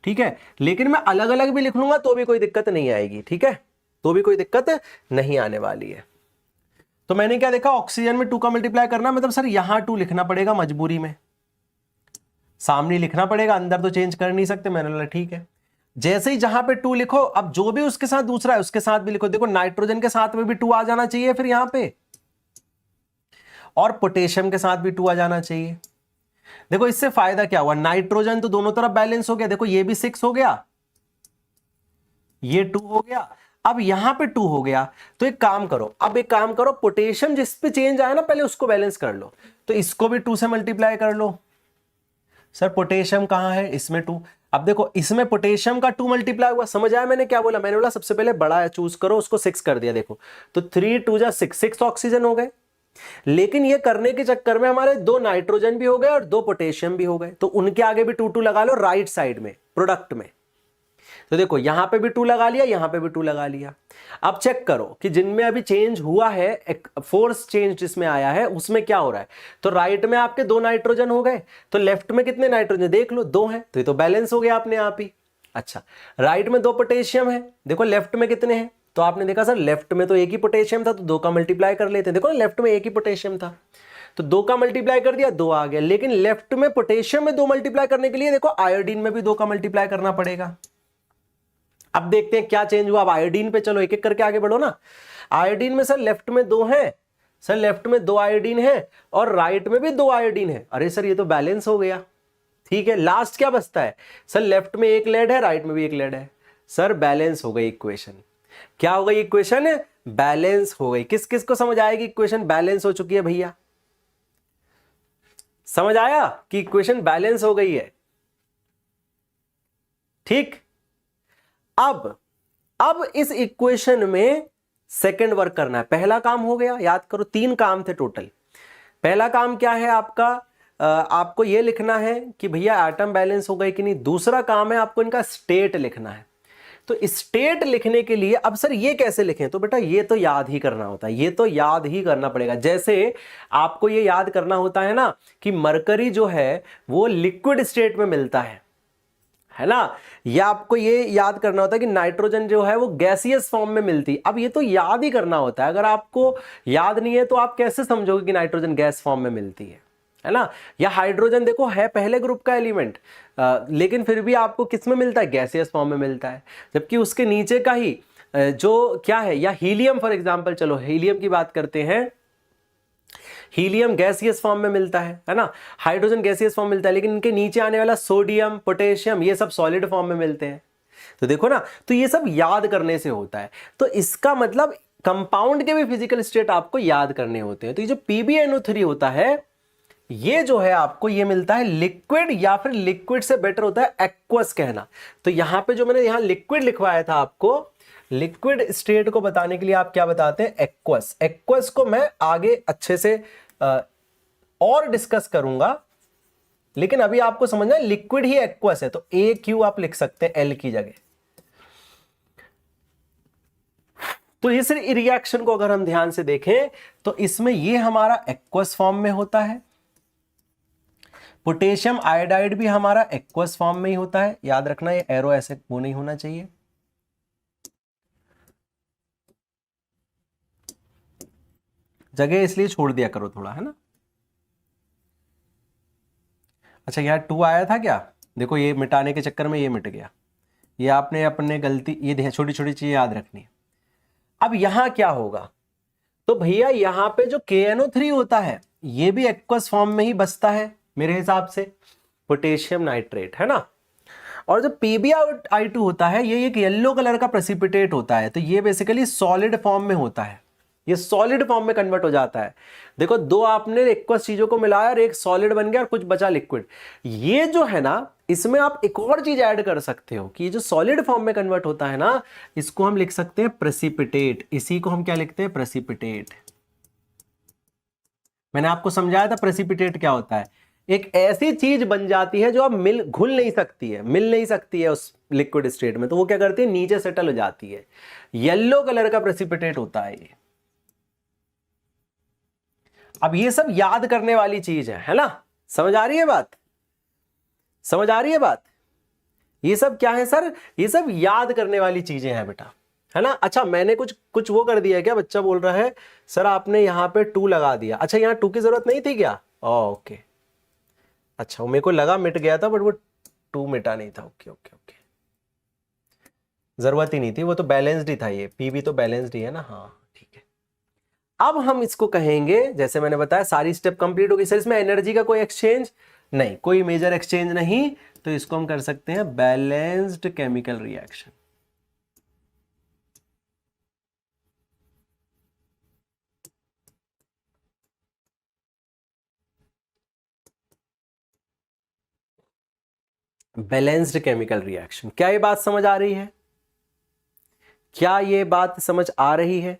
ठीक है। लेकिन मैं अलग अलग भी लिख लूंगा तो भी कोई दिक्कत नहीं आएगी, ठीक है, तो भी कोई दिक्कत नहीं आने वाली है। तो मैंने क्या देखा, ऑक्सीजन में 2 का मल्टीप्लाई करना, मतलब सर यहां 2 लिखना पड़ेगा मजबूरी में, सामने लिखना पड़ेगा, अंदर तो चेंज कर नहीं सकते। मैंने बोला ठीक है, जैसे ही जहां पे 2 लिखो, अब जो भी उसके साथ दूसरा है उसके साथ भी लिखो। देखो नाइट्रोजन के साथ में भी 2 आ जाना चाहिए फिर यहां पे, और पोटेशियम के साथ भी 2 आ जाना चाहिए। देखो इससे फायदा क्या हुआ, नाइट्रोजन तो दोनों तरफ बैलेंस हो गया, देखो ये भी 6 हो गया, ये 2 हो गया, अब यहां पे 2 हो गया। तो एक काम करो, अब एक काम करो, पोटेशियम जिस पे चेंज आया ना पहले उसको बैलेंस कर लो, तो इसको भी 2 से मल्टीप्लाई कर लो। सर पोटेशियम कहां है? इसमें 2। अब देखो इसमें पोटेशियम का 2 मल्टीप्लाई हुआ, समझ आया मैंने क्या बोला? मैंने बोला सबसे पहले बड़ा चूज करो, उसको 6 कर दिया। देखो तो 3 2 जा 6 ऑक्सीजन हो गए, लेकिन ये करने के चक्कर में हमारे 2 नाइट्रोजन भी हो गए और 2 पोटेशियम भी हो गए, तो उनके आगे भी 2 लगा लो राइट साइड में प्रोडक्ट में। तो देखो यहां पे भी 2 लगा लिया, यहां पे भी 2 लगा लिया। अब चेक करो कि जिनमें अभी चेंज हुआ है, एक फोर्स चेंज जिसमें आया है उसमें क्या हो रहा है। तो राइट में आपके 2 नाइट्रोजन हो गए, तो लेफ्ट में कितने नाइट्रोजन देख लो, 2 हैं, तो ये तो बैलेंस हो गया अपने आप ही। अच्छा, राइट में 2 पोटेशियम है, देखो लेफ्ट में कितने हैं, तो आपने देखा सर लेफ्ट में तो एक ही पोटेशियम था, तो 2 का मल्टीप्लाई कर लेते हैं। देखो लेफ्ट में एक ही पोटेशियम था, तो 2 का मल्टीप्लाई कर दिया, 2 आ गया। लेकिन लेफ्ट में पोटेशियम में 2 मल्टीप्लाई करने के लिए देखो आयोडीन में भी 2 का मल्टीप्लाई करना पड़ेगा। अब देखते हैं क्या चेंज हुआ। अब आयोडीन पे चलो एक एक करके आगे बढ़ो ना। आयोडीन में सर लेफ्ट में 2 है, सर लेफ्ट में 2 आयोडीन है और राइट में भी 2 आयोडीन है। अरे सर ये तो बैलेंस हो गया, ठीक है। लास्ट क्या बचता है, सर लेफ्ट में एक लेड है, राइट में भी एक लेड है। सर बैलेंस हो गई इक्वेशन। क्या हो गई इक्वेशन? बैलेंस हो गई। किस किस को समझ आएगी इक्वेशन बैलेंस हो चुकी है भैया? समझ आया कि इक्वेशन बैलेंस हो गई है, ठीक। अब इस इक्वेशन में सेकंड वर्क करना है। पहला काम हो गया, याद करो 3 काम थे टोटल। पहला काम क्या है आपका, आपको यह लिखना है कि भैया एटम बैलेंस हो गए कि नहीं। दूसरा काम है आपको इनका स्टेट लिखना है। तो स्टेट लिखने के लिए अब सर ये कैसे लिखें, तो बेटा ये तो याद ही करना होता है, ये तो याद ही करना पड़ेगा। जैसे आपको ये याद करना होता है ना कि मरकरी जो है वो लिक्विड स्टेट में मिलता है ना, या आपको ये याद करना होता है कि नाइट्रोजन जो है वो गैसियस फॉर्म में मिलती। अब ये तो याद ही करना होता है। अगर आपको याद नहीं है तो आप कैसे समझोगे कि नाइट्रोजन गैस फॉर्म में मिलती है ना। या हाइड्रोजन देखो है पहले ग्रुप का एलिमेंट, लेकिन फिर भी आपको किस में मिलता है, गैसियस फॉर्म में मिलता है। जबकि उसके नीचे का ही जो क्या है, या हीलियम फॉर एग्जांपल, चलो हीलियम की बात करते हैं। हीलियम गैसियस फॉर्म में मिलता है ना, हाइड्रोजन गैसियस फॉर्म मिलता है, लेकिन इनके नीचे आने वाला सोडियम, पोटेशियम, ये सब सॉलिड फॉर्म में मिलते हैं। तो देखो ना, तो ये सब याद करने से होता है। तो इसका मतलब कंपाउंड के भी फिजिकल स्टेट आपको याद करने होते हैं। तो ये जो PbNO3 होता है, ये जो है आपको ये मिलता है लिक्विड, या फिर लिक्विड से बेटर होता है एक्वस कहना। तो यहां पे जो मैंने यहां लिक्विड लिखवाया था आपको, लिक्विड स्टेट को बताने के लिए आप क्या बताते हैं, एक्वस। एक्वस को मैं आगे अच्छे से और डिस्कस करूंगा, लेकिन अभी आपको समझना है लिक्विड ही एक्वस है। तो AQ आप लिख सकते हैं L की जगह। तो इस रिएक्शन को अगर हम ध्यान से देखें तो इसमें ये हमारा एक्वस फॉर्म में होता है, पोटेशियम आयोडाइड भी हमारा एक्वस फॉर्म में ही होता है। याद रखना ये एरो ऐसे वो नहीं होना चाहिए। जगह इसलिए छोड़ दिया करो थोड़ा, है ना। अच्छा, यहाँ 2 आया था क्या, देखो ये मिटाने के चक्कर में ये मिट गया। ये आपने अपने गलती, ये छोटी छोटी चीजें याद रखनी है। अब यहां क्या होगा, तो भैया यहां पे जो KNO3 होता है ये भी एक्वस फॉर्म में ही बसता है मेरे हिसाब से, पोटेशियम नाइट्रेट, है ना। और जो PbI2 होता है ये एक येलो कलर का प्रेसिपिटेट होता है। तो ये बेसिकली सॉलिड फॉर्म में होता है, ये सॉलिड फॉर्म में कन्वर्ट हो जाता है। देखो, दो आपने एक्वस चीजों को मिलाया और एक सॉलिड बन गया और कुछ बचा लिक्विड। ये जो है ना, इसमें आप एक और चीज ऐड कर सकते हो कि ये जो सॉलिड फॉर्म में कन्वर्ट होता है ना, इसको हम लिख सकते हैं प्रेसिपिटेट। इसी को हम क्या लिखते हैं, प्रेसिपिटेट। मैंने आपको समझाया था प्रेसिपिटेट क्या होता है, एक ऐसी चीज बन जाती है जो अब घुल नहीं सकती है, मिल नहीं सकती है उस लिक्विड स्टेट में। तो वो क्या करती है, नीचे सेटल हो जाती है। येलो कलर का प्रेसिपिटेट होता है ये। अब ये सब याद करने वाली चीज है ना। समझ आ रही है बात, समझ आ रही है बात। ये सब क्या है सर, ये सब याद करने वाली चीजें हैं बेटा, है ना। अच्छा, मैंने कुछ वो कर दिया है क्या, बच्चा बोल रहा है सर आपने यहां पे 2 लगा दिया। अच्छा, यहां 2 की जरूरत नहीं थी क्या, ओके। अच्छा, मेरे को लगा मिट गया था, बट वो 2 मिटा नहीं था। ओके ओके ओके, जरूरत ही नहीं थी, वो तो बैलेंस्ड ही था। ये PB तो बैलेंस्ड ही है ना, हाँ ठीक है। अब हम इसको कहेंगे, जैसे मैंने बताया सारी स्टेप कंप्लीट हो गई सर, इसमें एनर्जी का कोई एक्सचेंज नहीं, कोई मेजर एक्सचेंज नहीं, तो इसको हम कर सकते हैं balanced chemical reaction. Balanced chemical reaction, क्या ये बात समझ आ रही है, क्या ये बात समझ आ रही है,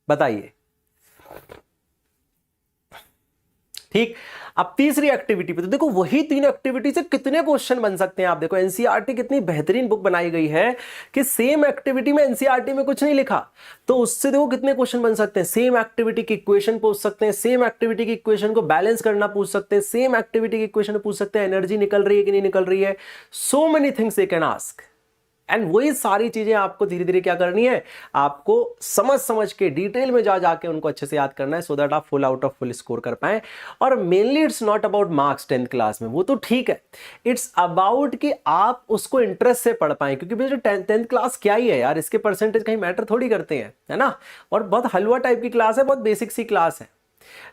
बताइए। ठीक, अब तीसरी एक्टिविटी पे, तो देखो वही 3 एक्टिविटी से कितने क्वेश्चन बन सकते हैं। आप देखो एनसीईआरटी कितनी बेहतरीन बुक बनाई गई है कि सेम एक्टिविटी में एनसीईआरटी में कुछ नहीं लिखा, तो उससे देखो कितने क्वेश्चन बन सकते हैं। सेम एक्टिविटी की इक्वेशन पूछ सकते हैं, सेम एक्टिविटी की इक्वेशन को बैलेंस करना पूछ सकते हैं, सेम एक्टिविटी की इक्वेशन पूछ सकते हैं एनर्जी निकल रही है कि नहीं निकल रही है। So many things they can ask, and वही सारी चीजें आपको धीरे धीरे क्या करनी है, आपको समझ समझ के डिटेल में जा जाके उनको अच्छे से याद करना है, सो दैट आप full out of full score कर पाए। और mainly it's not about marks 10th class में, वो तो ठीक है, इट्स अबाउट कि आप उसको इंटरेस्ट से पढ़ पाए। क्योंकि जो 10th क्लास क्या ही है यार, इसके परसेंटेज कहीं मैटर थोड़ी करते हैं, है ना। और बहुत हलवा टाइप की क्लास है, बहुत बेसिक सी क्लास है,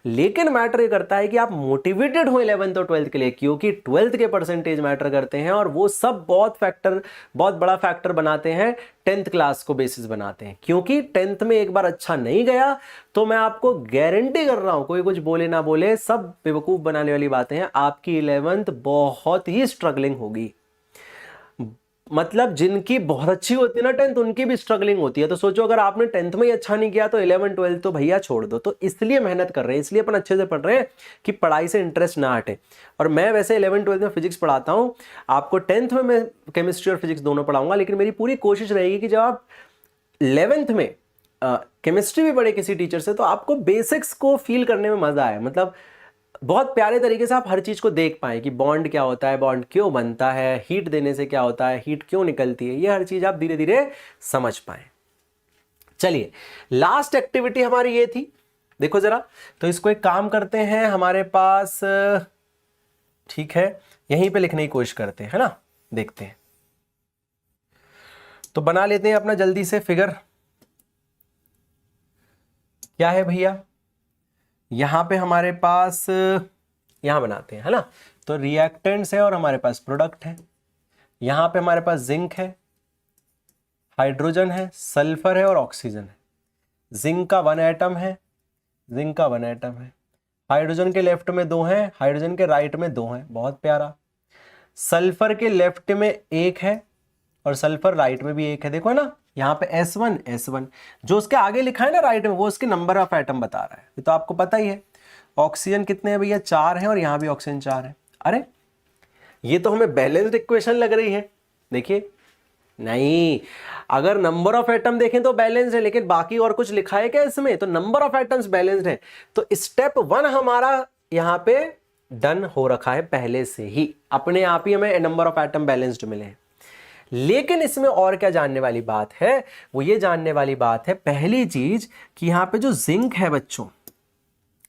लेकिन मैटर ये करता है कि आप मोटिवेटेड हो 11th और 12th के लिए, क्योंकि 12th के परसेंटेज मैटर करते हैं और वो सब बहुत बड़ा फैक्टर बनाते हैं, 10th क्लास को बेसिस बनाते हैं। क्योंकि 10th में एक बार अच्छा नहीं गया तो मैं आपको गारंटी कर रहा हूं, कोई कुछ बोले ना बोले, सब बेवकूफ बनाने वाली बातें हैं, आपकी 11th बहुत ही स्ट्रगलिंग होगी। मतलब जिनकी बहुत अच्छी होती है ना 10th, उनकी भी स्ट्रगलिंग होती है। तो सोचो अगर आपने 10th में ही अच्छा नहीं किया तो 11th 12th तो भैया छोड़ दो। तो इसलिए मेहनत कर रहे हैं, इसलिए अपन अच्छे से पढ़ रहे हैं कि पढ़ाई से इंटरेस्ट ना हटे। और मैं वैसे 11th 12th में फिजिक्स पढ़ाता हूँ, आपको 10th में मैं केमिस्ट्री और फिजिक्स दोनों पढ़ाऊंगा, लेकिन मेरी पूरी कोशिश रहेगी कि जब आप 11th में केमिस्ट्री भी पढ़े किसी टीचर से, तो आपको बेसिक्स को फील करने में मजा आए। मतलब बहुत प्यारे तरीके से आप हर चीज को देख पाएं कि बॉन्ड क्या होता है, बॉन्ड क्यों बनता है, हीट देने से क्या होता है, हीट क्यों निकलती है, ये हर चीज आप धीरे धीरे समझ पाएं। चलिए, लास्ट एक्टिविटी हमारी ये थी, देखो जरा। तो इसको एक काम करते हैं, हमारे पास ठीक है, यहीं पे लिखने की कोशिश करते हैं, है ना। देखते हैं, तो बना लेते हैं अपना जल्दी से फिगर। क्या है भैया, यहां पे हमारे पास, यहां बनाते हैं, है ना। तो रिएक्टेंट्स है और हमारे पास प्रोडक्ट है। यहां पे हमारे पास जिंक है, हाइड्रोजन है, सल्फर है और ऑक्सीजन है। जिंक का 1 एटम है, जिंक का 1 एटम है। हाइड्रोजन के लेफ्ट में 2 हैं, हाइड्रोजन के राइट में 2 हैं, बहुत प्यारा। सल्फर के लेफ्ट में 1 है और सल्फर राइट में भी 1 है। देखो ना यहाँ पे S1 S1, जो उसके आगे लिखा है ना राइट में, वो उसके नंबर ऑफ एटम बता रहा है, ये तो आपको पता ही है। ऑक्सीजन कितने हैं भैया, 4 हैं और यहाँ भी ऑक्सीजन 4 है। अरे ये तो हमें बैलेंस्ड इक्वेशन लग रही है। देखिए नहीं, अगर नंबर ऑफ एटम देखें तो बैलेंस्ड है, लेकिन बाकी और कुछ लिखा है क्या इसमें, तो नंबर ऑफ एटम्स बैलेंस्ड है। तो स्टेप 1 हमारा यहाँ पे डन हो रखा है पहले से ही, अपने आप ही हमें नंबर ऑफ एटम बैलेंस्ड मिले हैं। लेकिन इसमें और क्या जानने वाली बात है, वो ये जानने वाली बात है पहली चीज कि यहां पे जो जिंक है बच्चों,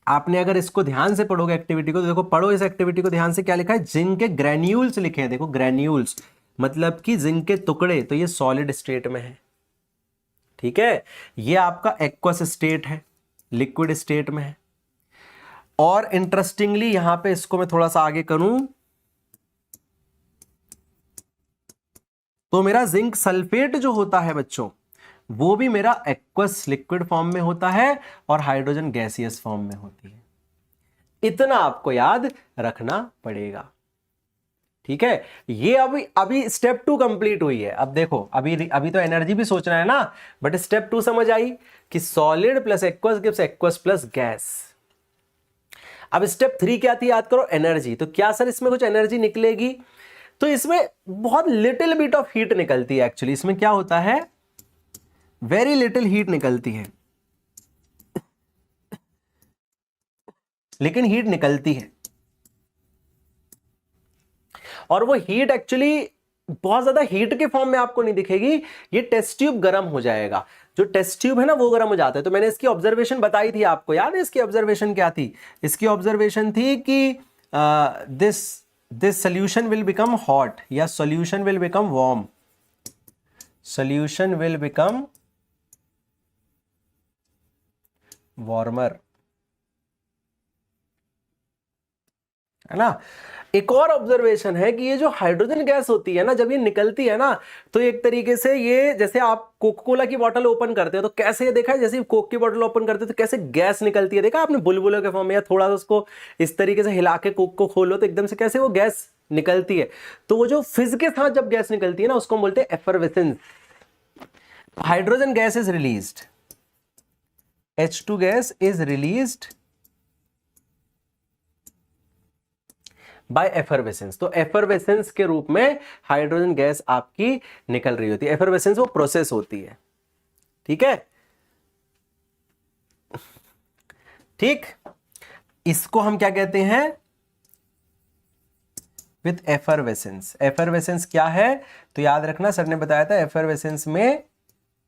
आपने अगर इसको ध्यान से पढ़ोगे एक्टिविटी को, तो देखो पढ़ो इस एक्टिविटी को ध्यान से, क्या लिखा है, जिंक के ग्रेन्यूल्स लिखे हैं। देखो ग्रेन्यूल्स मतलब कि जिंक के टुकड़े, तो ये सॉलिड स्टेट में है, ठीक है। ये आपका एक्वस स्टेट है, लिक्विड स्टेट में है। और इंटरेस्टिंगली यहां पे इसको मैं थोड़ा सा आगे करूं तो मेरा जिंक सल्फेट जो होता है बच्चों, वो भी मेरा एक्वस लिक्विड फॉर्म में होता है और हाइड्रोजन गैसियस फॉर्म में होती है। इतना आपको याद रखना पड़ेगा, ठीक है। ये अभी स्टेप 2 कंप्लीट हुई है। अब देखो अभी तो एनर्जी भी सोचना है ना, बट स्टेप 2 समझ आई कि solid plus aqueous gives aqueous plus gas. अब स्टेप 3 क्या थी, याद करो, एनर्जी। तो क्या सर इसमें कुछ एनर्जी निकलेगी, तो इसमें बहुत लिटिल बिट ऑफ हीट निकलती है। एक्चुअली इसमें क्या होता है, वेरी लिटिल हीट निकलती है, लेकिन हीट निकलती है। और वो हीट एक्चुअली बहुत ज्यादा हीट के फॉर्म में आपको नहीं दिखेगी, ये टेस्ट ट्यूब गर्म हो जाएगा। जो टेस्ट ट्यूब है ना वो गर्म हो जाता है। तो मैंने इसकी ऑब्जर्वेशन बताई थी आपको, याद है इसकी ऑब्जर्वेशन क्या थी, इसकी ऑब्जर्वेशन थी कि this solution will become hot या solution will become warm, solution will become warmer, है ना। एक और ऑब्जर्वेशन है कि ये जो हाइड्रोजन गैस होती है ना, जब ये निकलती है ना, तो एक तरीके से ये, जैसे आप कोका कोला की बोतल ओपन करते हो तो कैसे, ये देखा है, जैसे कोक की बोतल ओपन करते हो तो कैसे गैस निकलती है, देखा आपने, बुलबुलों के फॉर्म में, या थोड़ा सा उसको इस तरीके से हिला के कोक को खोलो तो एकदम से कैसे वो गैस निकलती है। तो वो जो फिज के साथ जब गैस निकलती है ना, उसको हम बोलते हैं effervescence. Hydrogen gas is released, H2 gas is released by effervescence. तो एफरवेसेंस के रूप में हाइड्रोजन गैस आपकी निकल रही होती है। एफरवेसेंस वो प्रोसेस होती है, ठीक है। ठीक, इसको हम क्या कहते हैं, विथ एफरवेसेंस। एफरवेसेंस क्या है, तो याद रखना सर ने बताया था, एफरवेसेंस में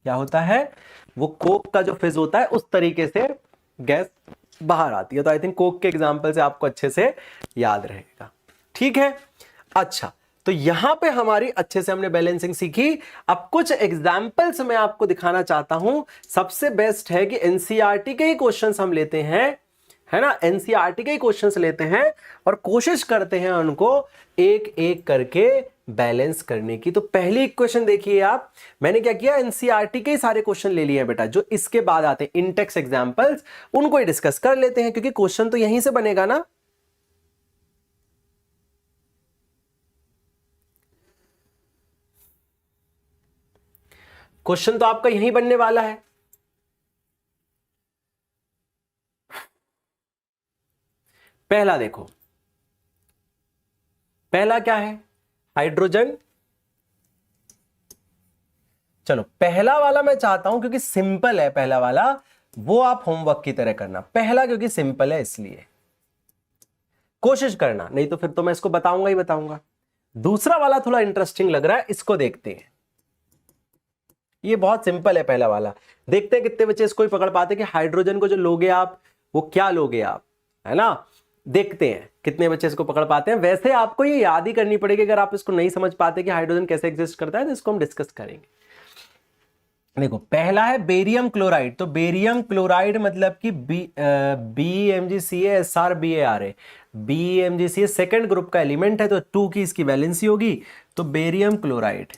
क्या होता है, वो कोक का जो फिज होता है उस तरीके से गैस बाहर आती है। तो आई थिंक कोक के एग्जांपल से आपको अच्छे से याद रहेगा, ठीक है। अच्छा, तो यहां पे हमारी अच्छे से हमने बैलेंसिंग सीखी। अब कुछ एग्जांपल्स मैं आपको दिखाना चाहता हूं। सबसे बेस्ट है कि एनसीईआरटी के ही क्वेश्चंस हम लेते हैं, है ना, एनसीईआरटी के ही क्वेश्चंस लेते हैं और कोशिश करते हैं उनको एक एक करके बैलेंस करने की। तो पहली इक्वेशन देखिए आप, मैंने क्या किया, एनसीईआरटी के ही सारे क्वेश्चन ले लिए हैं बेटा, जो इसके बाद आते हैं इंटेक्स एग्जांपल्स, उनको ही डिस्कस कर लेते हैं, क्योंकि क्वेश्चन तो यहीं से बनेगा ना। क्वेश्चन तो आपका यहीं बनने वाला है। पहला देखो, पहला क्या है, हाइड्रोजन। चलो पहला वाला मैं चाहता हूं, क्योंकि सिंपल है पहला वाला, वो आप होमवर्क की तरह करना। पहला क्योंकि सिंपल है इसलिए कोशिश करना, नहीं तो फिर तो मैं इसको बताऊंगा ही बताऊंगा। दूसरा वाला थोड़ा इंटरेस्टिंग लग रहा है, इसको देखते हैं। ये बहुत सिंपल है पहला वाला, देखते हैं कितने बच्चे इसको ही पकड़ पाते कि हाइड्रोजन को जो लोगे आप वो क्या लोगे आप, है ना। देखते हैं कितने बच्चे इसको पकड़ पाते हैं। वैसे आपको ये याद ही करनी पड़ेगी, अगर आप इसको नहीं समझ पाते कि हाइड्रोजन कैसे एग्जिस्ट करता है, तो इसको हम डिस्कस करेंगे। देखो पहला है बेरियम क्लोराइड, तो बेरियम क्लोराइड मतलब कि BMgCaSrBar है। BMgCa सेकेंड ग्रुप का एलिमेंट है, तो 2 की इसकी वैलेंसी होगी, तो बेरियम क्लोराइड।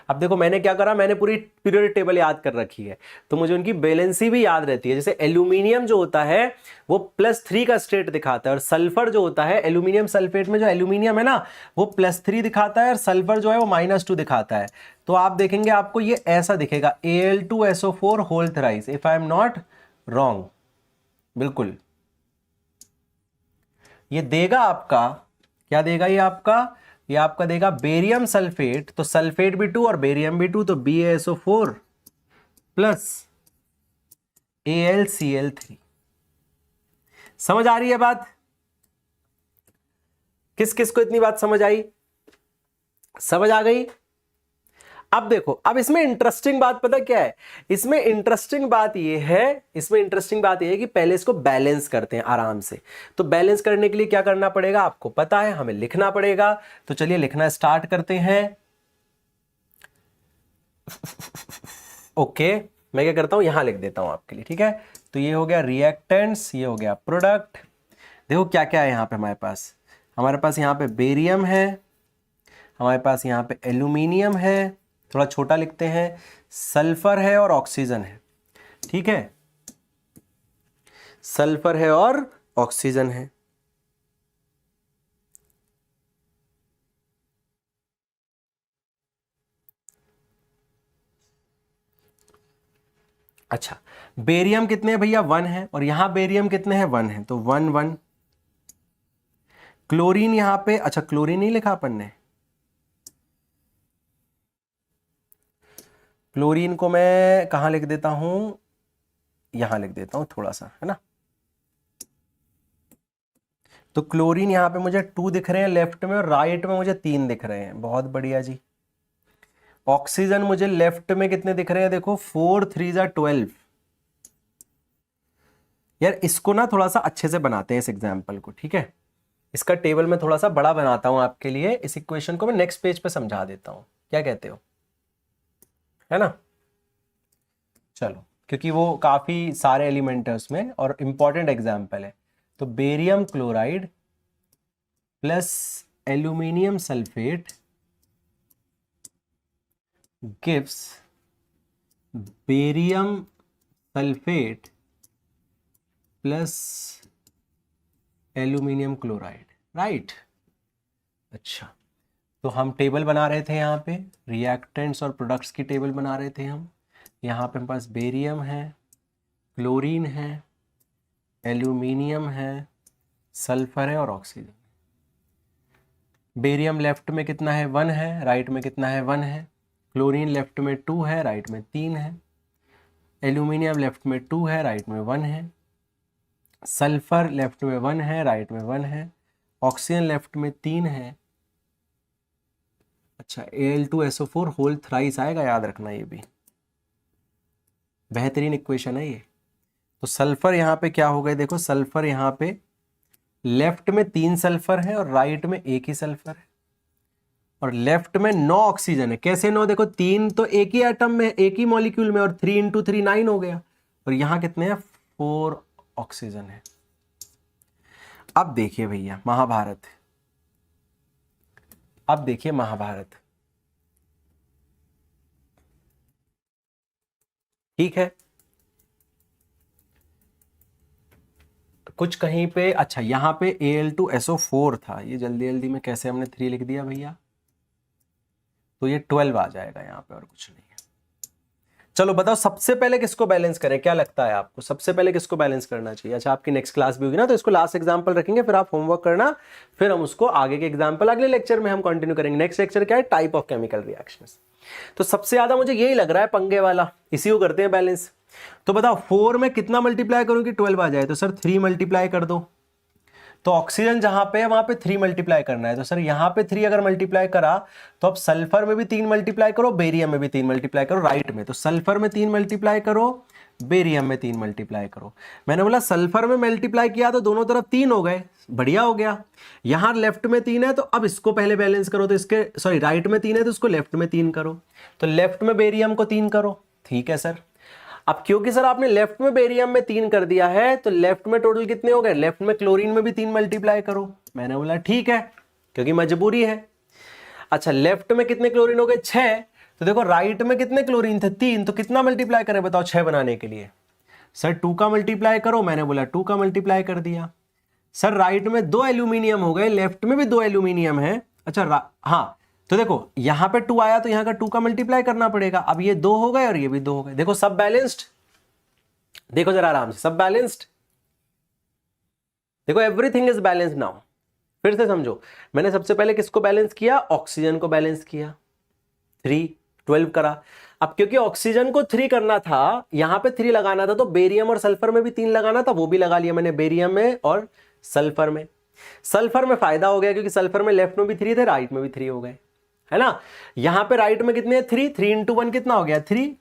अब देखो मैंने क्या करा, मैंने पूरी पीरियोडिक टेबल याद कर रखी है, तो मुझे उनकी वैलेंसी भी याद रहती है। जैसे एल्यूमिनियम जो होता है वो +3 का स्टेट दिखाता है, और सल्फर जो होता है एल्यूमिनियम सल्फेट में जो एल्यूमिनियम है ना वो +3 दिखाता है, और सल्फर जो है वो -2 दिखाता है। तो आप देखेंगे आपको ये ऐसा दिखेगा Al2SO4 whole thrice, if I am not wrong. बिल्कुल ये देगा आपका, क्या देगा ये आपका देगा बेरियम सल्फेट, तो सल्फेट भी 2 और बेरियम भी 2, तो BaSO4 प्लस AlCl3। समझ आ रही है बात? किस किस को इतनी बात समझ आई? समझ आ गई? अब देखो, अब इसमें इंटरेस्टिंग बात पता क्या है, इसमें इंटरेस्टिंग बात यह है कि पहले इसको बैलेंस करते हैं आराम से। तो बैलेंस करने के लिए क्या करना पड़ेगा आपको पता है, हमें लिखना पड़ेगा। तो चलिए लिखना स्टार्ट करते हैं। ओके मैं क्या करता हूं, यहां लिख देता हूं आपके लिए, ठीक है। तो ये हो गया रिएक्टेंट्स, ये हो गया प्रोडक्ट। देखो क्या क्या है यहां पे हमारे पास यहां पे बेरियम है, हमारे पास यहां पे एल्यूमिनियम है, थोड़ा छोटा लिखते हैं, सल्फर है और ऑक्सीजन है, ठीक है। सल्फर है और ऑक्सीजन है। अच्छा बेरियम कितने हैं भैया 1 है, और यहां बेरियम कितने हैं 1 है, तो 1 1। क्लोरीन यहां पे, अच्छा क्लोरीन नहीं लिखा अपन ने, क्लोरीन को मैं कहां लिख देता हूं, यहां लिख देता हूं थोड़ा सा, है ना। तो क्लोरीन यहां पे मुझे 2 दिख रहे हैं लेफ्ट में, और राइट में मुझे 3 दिख रहे हैं, बहुत बढ़िया जी। ऑक्सीजन मुझे लेफ्ट में कितने दिख रहे हैं, देखो 4 3 12। यार इसको ना थोड़ा सा अच्छे से बनाते हैं इस एग्जाम्पल को, ठीक है। इसका टेबल में थोड़ा सा बड़ा बनाता हूं आपके लिए, इस इक्वेशन को मैं नेक्स्ट पेज पे समझा देता हूं, क्या कहते हो, है ना। चलो क्योंकि वो काफी सारे एलिमेंट है उसमें और इंपॉर्टेंट एग्जाम्पल है। तो barium chloride plus aluminium sulphate gives barium sulphate plus aluminium chloride, right. अच्छा तो हम टेबल बना रहे थे यहाँ पे, रिएक्टेंट्स और प्रोडक्ट्स की टेबल बना रहे थे हम। यहाँ पे हमारे पास बेरियम है, क्लोरीन है, एल्यूमिनियम है, सल्फर है और ऑक्सीजन। बेरियम लेफ्ट में कितना है 1 है, राइट में कितना है 1 है। क्लोरीन लेफ्ट में 2 है, राइट में 3 है। एल्यूमिनियम लेफ्ट में 2 है, राइट में 1 है। सल्फर लेफ्ट में 1 है, राइट में 1 है। ऑक्सीजन लेफ्ट में 3 है। अच्छा Al2SO4 होल थ्राइस आएगा, याद रखना ये भी बेहतरीन इक्वेशन है ये। तो सल्फर यहाँ पे क्या हो गए, देखो सल्फर यहाँ पे लेफ्ट में 3 सल्फर है और राइट में 1 ही सल्फर है, और लेफ्ट में 9 ऑक्सीजन है। कैसे 9, देखो 3 तो एक ही एटम में, एक ही मॉलिक्यूल में, और 3 × 3 9 हो गया, और यहां कितने हैं 4 ऑक्सीजन है। अब देखिए भैया महाभारत, अब देखिए महाभारत, ठीक है। कुछ कहीं पे, अच्छा यहां पे Al2SO4 था, ये जल्दी जल्दी में कैसे हमने 3 लिख दिया भैया, तो ये 12 आ जाएगा यहां पे, और कुछ नहीं है। चलो बताओ सबसे पहले किसको बैलेंस करें, क्या लगता है आपको सबसे पहले किसको बैलेंस करना चाहिए। अच्छा आपकी नेक्स्ट क्लास भी होगी ना, तो इसको लास्ट एग्जांपल रखेंगे, फिर आप होमवर्क करना, फिर हम उसको आगे के एग्जांपल अगले लेक्चर में हम कंटिन्यू करेंगे। नेक्स्ट लेक्चर क्या है, टाइप ऑफ केमिकल रिएक्शंस। तो सबसे ज्यादा मुझे यही लग रहा है पंगे वाला, इसी को करते हैं बैलेंस। तो बताओ 4 में कितना मल्टीप्लाई करूं कि 12 आ जाए, तो सर 3 मल्टीप्लाई कर दो। तो ऑक्सीजन जहां पे है वहां पे 3 मल्टीप्लाई करना है, तो सर यहां पे 3 अगर मल्टीप्लाई करा तो अब सल्फर में भी 3 मल्टीप्लाई करो, बेरियम में भी 3 मल्टीप्लाई करो, राइट में। तो सल्फर में 3 मल्टीप्लाई करो, बेरियम में 3 मल्टीप्लाई करो। मैंने बोला सल्फर में मल्टीप्लाई किया तो दोनों तरफ 3 हो गए, बढ़िया हो गया। यहां लेफ्ट में 3 है तो अब इसको पहले बैलेंस करो, तो इसके सॉरी राइट में 3 है तो इसको लेफ्ट में 3 करो, तो लेफ्ट में बेरियम को 3 करो। ठीक है सर। अब क्योंकि सर आपने लेफ्ट में बेरियम में 3 कर दिया है तो लेफ्ट में टोटल कितने हो गए, लेफ्ट में क्लोरीन में भी 3 मल्टीप्लाई करो। मैंने बोला ठीक है, क्योंकि मजबूरी है। अच्छा लेफ्ट में कितने क्लोरीन हो गए, 6, तो देखो राइट में कितने क्लोरीन थे, 3, तो कितना मल्टीप्लाई करें बताओ 6 बनाने के लिए। सर 2 का मल्टीप्लाई करो। मैंने बोला 2 का मल्टीप्लाई कर दिया। सर राइट में 2 एल्यूमिनियम हो गए, लेफ्ट में भी 2 एल्यूमिनियम है। अच्छा हाँ, तो देखो यहां पे 2 आया तो यहां का 2 का मल्टीप्लाई करना पड़ेगा। अब ये 2 हो गए और ये भी 2 हो गए। देखो सब बैलेंस्ड, देखो जरा आराम से, सब बैलेंस्ड। देखो एवरीथिंग इज बैलेंस्ड नाउ। फिर से समझो, मैंने सबसे पहले किसको बैलेंस किया, ऑक्सीजन को बैलेंस किया, 3 12 करा। अब क्योंकि ऑक्सीजन को 3 करना था, यहां पे 3 लगाना था, तो बेरियम और सल्फर में भी 3 लगाना था, वो भी लगा लिया मैंने बेरियम में और सल्फर में। सल्फर में फायदा हो गया क्योंकि सल्फर में लेफ्ट में भी 3 थे, राइट में भी 3 हो गए, है ना। यहां पे राइट में कितने, 3 3 × 1 कितना हो गया, 3,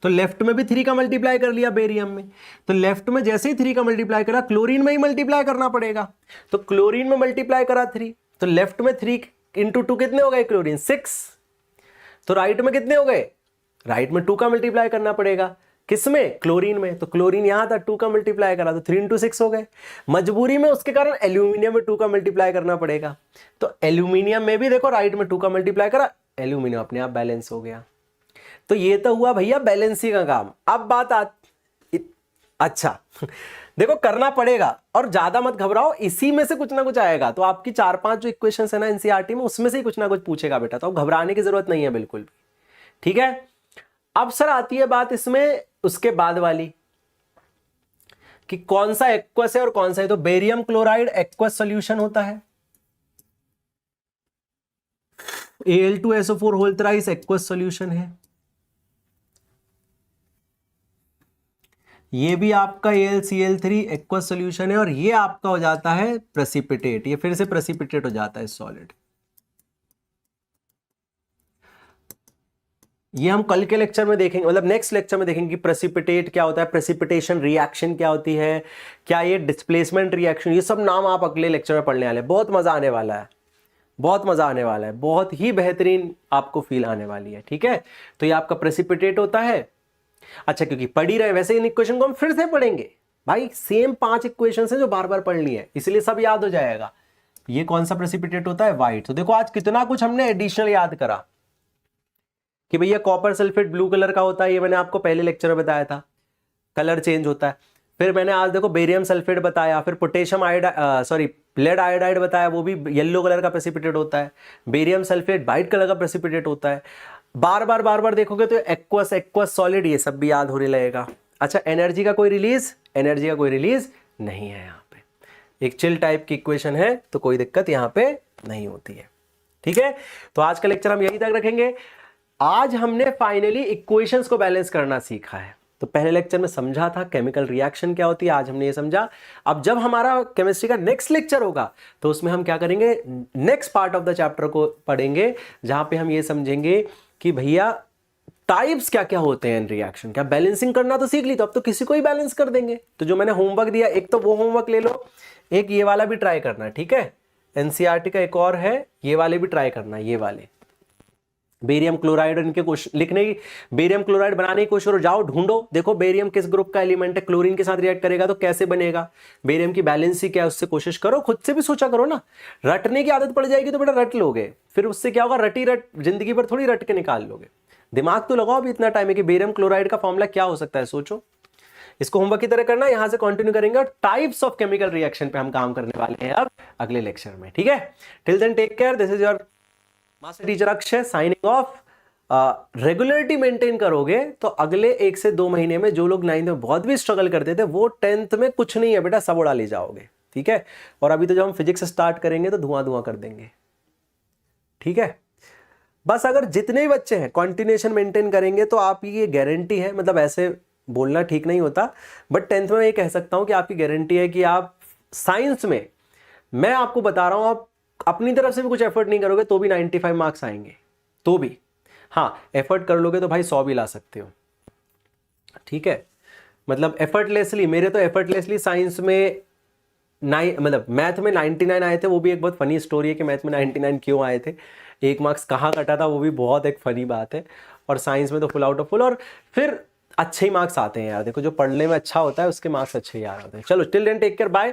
तो लेफ्ट में भी 3 का मल्टीप्लाई कर लिया बेरियम में। तो लेफ्ट में जैसे ही 3 का मल्टीप्लाई करा, क्लोरीन में ही मल्टीप्लाई करना पड़ेगा, तो क्लोरीन में मल्टीप्लाई करा 3, तो लेफ्ट में 3 × 2 कितने हो गए क्लोरीन, 6, तो राइट में कितने हो गए, राइट में 2 का मल्टीप्लाई करना पड़ेगा, किसमें, क्लोरीन में, तो क्लोरीन यहां था, 2 का मल्टीप्लाई करा तो 3 × 6 हो गए। मजबूरी में उसके कारण एल्यूमिनियम में 2 का मल्टीप्लाई करना पड़ेगा, तो एल्यूमिनियम में भी देखो राइट में 2 का मल्टीप्लाई करा, एल्यूमिनियम अपने आप बैलेंस हो गया। तो ये तो हुआ भैया बैलेंसिंग का काम। अब बात अच्छा देखो करना पड़ेगा और ज्यादा मत घबराओ, इसी में से कुछ ना कुछ आएगा। तो आपकी 4-5 जो इक्वेशंस है ना एनसीईआरटी में, उसमें से ही कुछ ना कुछ पूछेगा बेटा, तो घबराने की जरूरत नहीं है बिल्कुल भी। ठीक है। अब सर आती है बात इसमें उसके बाद वाली कि कौन सा एक्वस है और कौन सा है। तो बेरियम क्लोराइड एक्वस सॉल्यूशन होता है, Al2SO4 whole thrice aqueous solution है। ये भी आपका AlCl3 एक्वस सॉल्यूशन है और ये आपका हो जाता है प्रेसिपिटेट, ये फिर से प्रेसिपिटेट हो जाता है सॉलिड। ये हम कल के लेक्चर में देखेंगे, मतलब नेक्स्ट लेक्चर में देखेंगे कि प्रेसिपिटेट क्या होता है, प्रेसिपिटेशन रिएक्शन क्या होती है, क्या ये डिस्प्लेसमेंट रिएक्शन, ये सब नाम आप अगले लेक्चर में पढ़ने वाले हैं। बहुत मजा आने वाला है, बहुत मजा आने वाला है, बहुत ही बेहतरीन आपको फील आने वाली है। ठीक है, तो ये आपका प्रेसिपिटेट होता है। अच्छा क्योंकि पढ़ ही रहे, वैसे इन इक्वेशन को हम फिर से पढ़ेंगे भाई, सेम 5 इक्वेशन है जो बार बार पढ़नी है, इसलिए सब याद हो जाएगा। ये कौन सा प्रेसिपिटेट होता है, व्हाइट। तो देखो आज कितना कुछ हमने एडिशनल याद करा कि भैया कॉपर सल्फेट ब्लू कलर का होता है, ये मैंने आपको पहले लेक्चर में बताया था, कलर चेंज होता है। फिर मैंने आज देखो बेरियम सल्फेट बताया, फिर पोटेशियम लेड आयोडाइड बताया, वो भी येलो कलर का प्रेसिपिटेट होता है। बेरियम सल्फेट व्हाइट कलर का प्रेसिपिटेट होता है। बार बार देखोगे तो एक्वस सॉलिड, ये सब भी याद होने लगेगा। अच्छा एनर्जी का कोई रिलीज, एनर्जी का कोई रिलीज नहीं है यहाँ पे, एक चिल टाइप की इक्वेशन है, तो कोई दिक्कत यहाँ पे नहीं होती है। ठीक है, तो आज का लेक्चर हम यहीं तक रखेंगे। आज हमने फाइनली इक्वेशंस को बैलेंस करना सीखा है। तो पहले लेक्चर में समझा था केमिकल रिएक्शन क्या होती है, आज हमने ये समझा। अब जब हमारा केमिस्ट्री का नेक्स्ट लेक्चर होगा तो उसमें हम क्या करेंगे, next part of the chapter को पढ़ेंगे, जहां पे हम ये समझेंगे कि भैया टाइप्स क्या क्या होते हैं इन रिएक्शन। क्या बैलेंसिंग करना तो सीख ली, तो अब तो किसी को ही बैलेंस कर देंगे। तो जो मैंने होमवर्क दिया, एक तो वो होमवर्क ले लो, एक ये वाला भी ट्राई करना। ठीक है, एनसीईआरटी का एक और है, ये वाले भी ट्राई करना, ये वाले बेरियम क्लोराइड इनके क्वेश्चन लिखने की, बेरियम क्लोराइड बनाने की कोशिश करो, जाओ ढूंढो, देखो बेरियम किस ग्रुप का एलिमेंट है, क्लोरीन के साथ रिएक्ट करेगा तो कैसे बनेगा, बेरियम की बैलेंसी क्या है, उससे कोशिश करो, खुद से भी सोचा करो ना। रटने की आदत पड़ जाएगी तो बेटा रट लोगे, फिर उससे क्या होगा, रटी रट जिंदगी पर थोड़ी रट के निकाल लोगे। दिमाग तो लगाओ अभी इतना टाइम है कि बेरियम क्लोराइड का फॉर्मूला क्या हो सकता है, सोचो। इसको होमवर्क की तरह करना, यहां से कंटिन्यू करेंगे और टाइप्स ऑफ केमिकल रिएक्शन पे हम काम करने वाले हैं अब अगले लेक्चर में। ठीक है, till then take care, this is your master teacher Akshay signing off. Regularity maintain करोगे तो अगले 1 से 2 महीने में जो लोग 9th में बहुत भी स्ट्रगल करते थे, वो 10th में कुछ नहीं है बेटा, सब उड़ा ले जाओगे। ठीक है, और अभी तो जब हम फिजिक्स स्टार्ट करेंगे तो धुआं धुआं कर देंगे। ठीक है, बस अगर जितने भी बच्चे हैं कॉन्टिन्यूएशन मेंटेन करेंगे तो आपकी ये गारंटी है, मतलब ऐसे बोलना ठीक नहीं होता, बट 10th में मैं ये कह सकता हूं कि आपकी गारंटी है कि आप साइंस में, मैं आपको बता रहा हूं, आप अपनी तरफ से भी कुछ एफर्ट नहीं करोगे तो भी 95 मार्क्स आएंगे, तो भी हाँ एफर्ट कर लोगे तो भाई 100 भी ला सकते हो। ठीक है, मतलब एफर्टलेसली, मेरे तो एफर्टलेसली साइंस में मतलब मैथ में 99 आए थे। वो भी एक बहुत फनी स्टोरी है कि मैथ में 99 क्यों आए थे, 1 मार्क्स कहाँ कटा था, वो भी बहुत एक फनी बात है। और साइंस में तो फुल आउट ऑफ फुल, और फिर अच्छे ही मार्क्स आते हैं यार। देखो जो पढ़ने में अच्छा होता है उसके मार्क्स अच्छे ही आ रहे होते हैं। चलो till then take care, bye.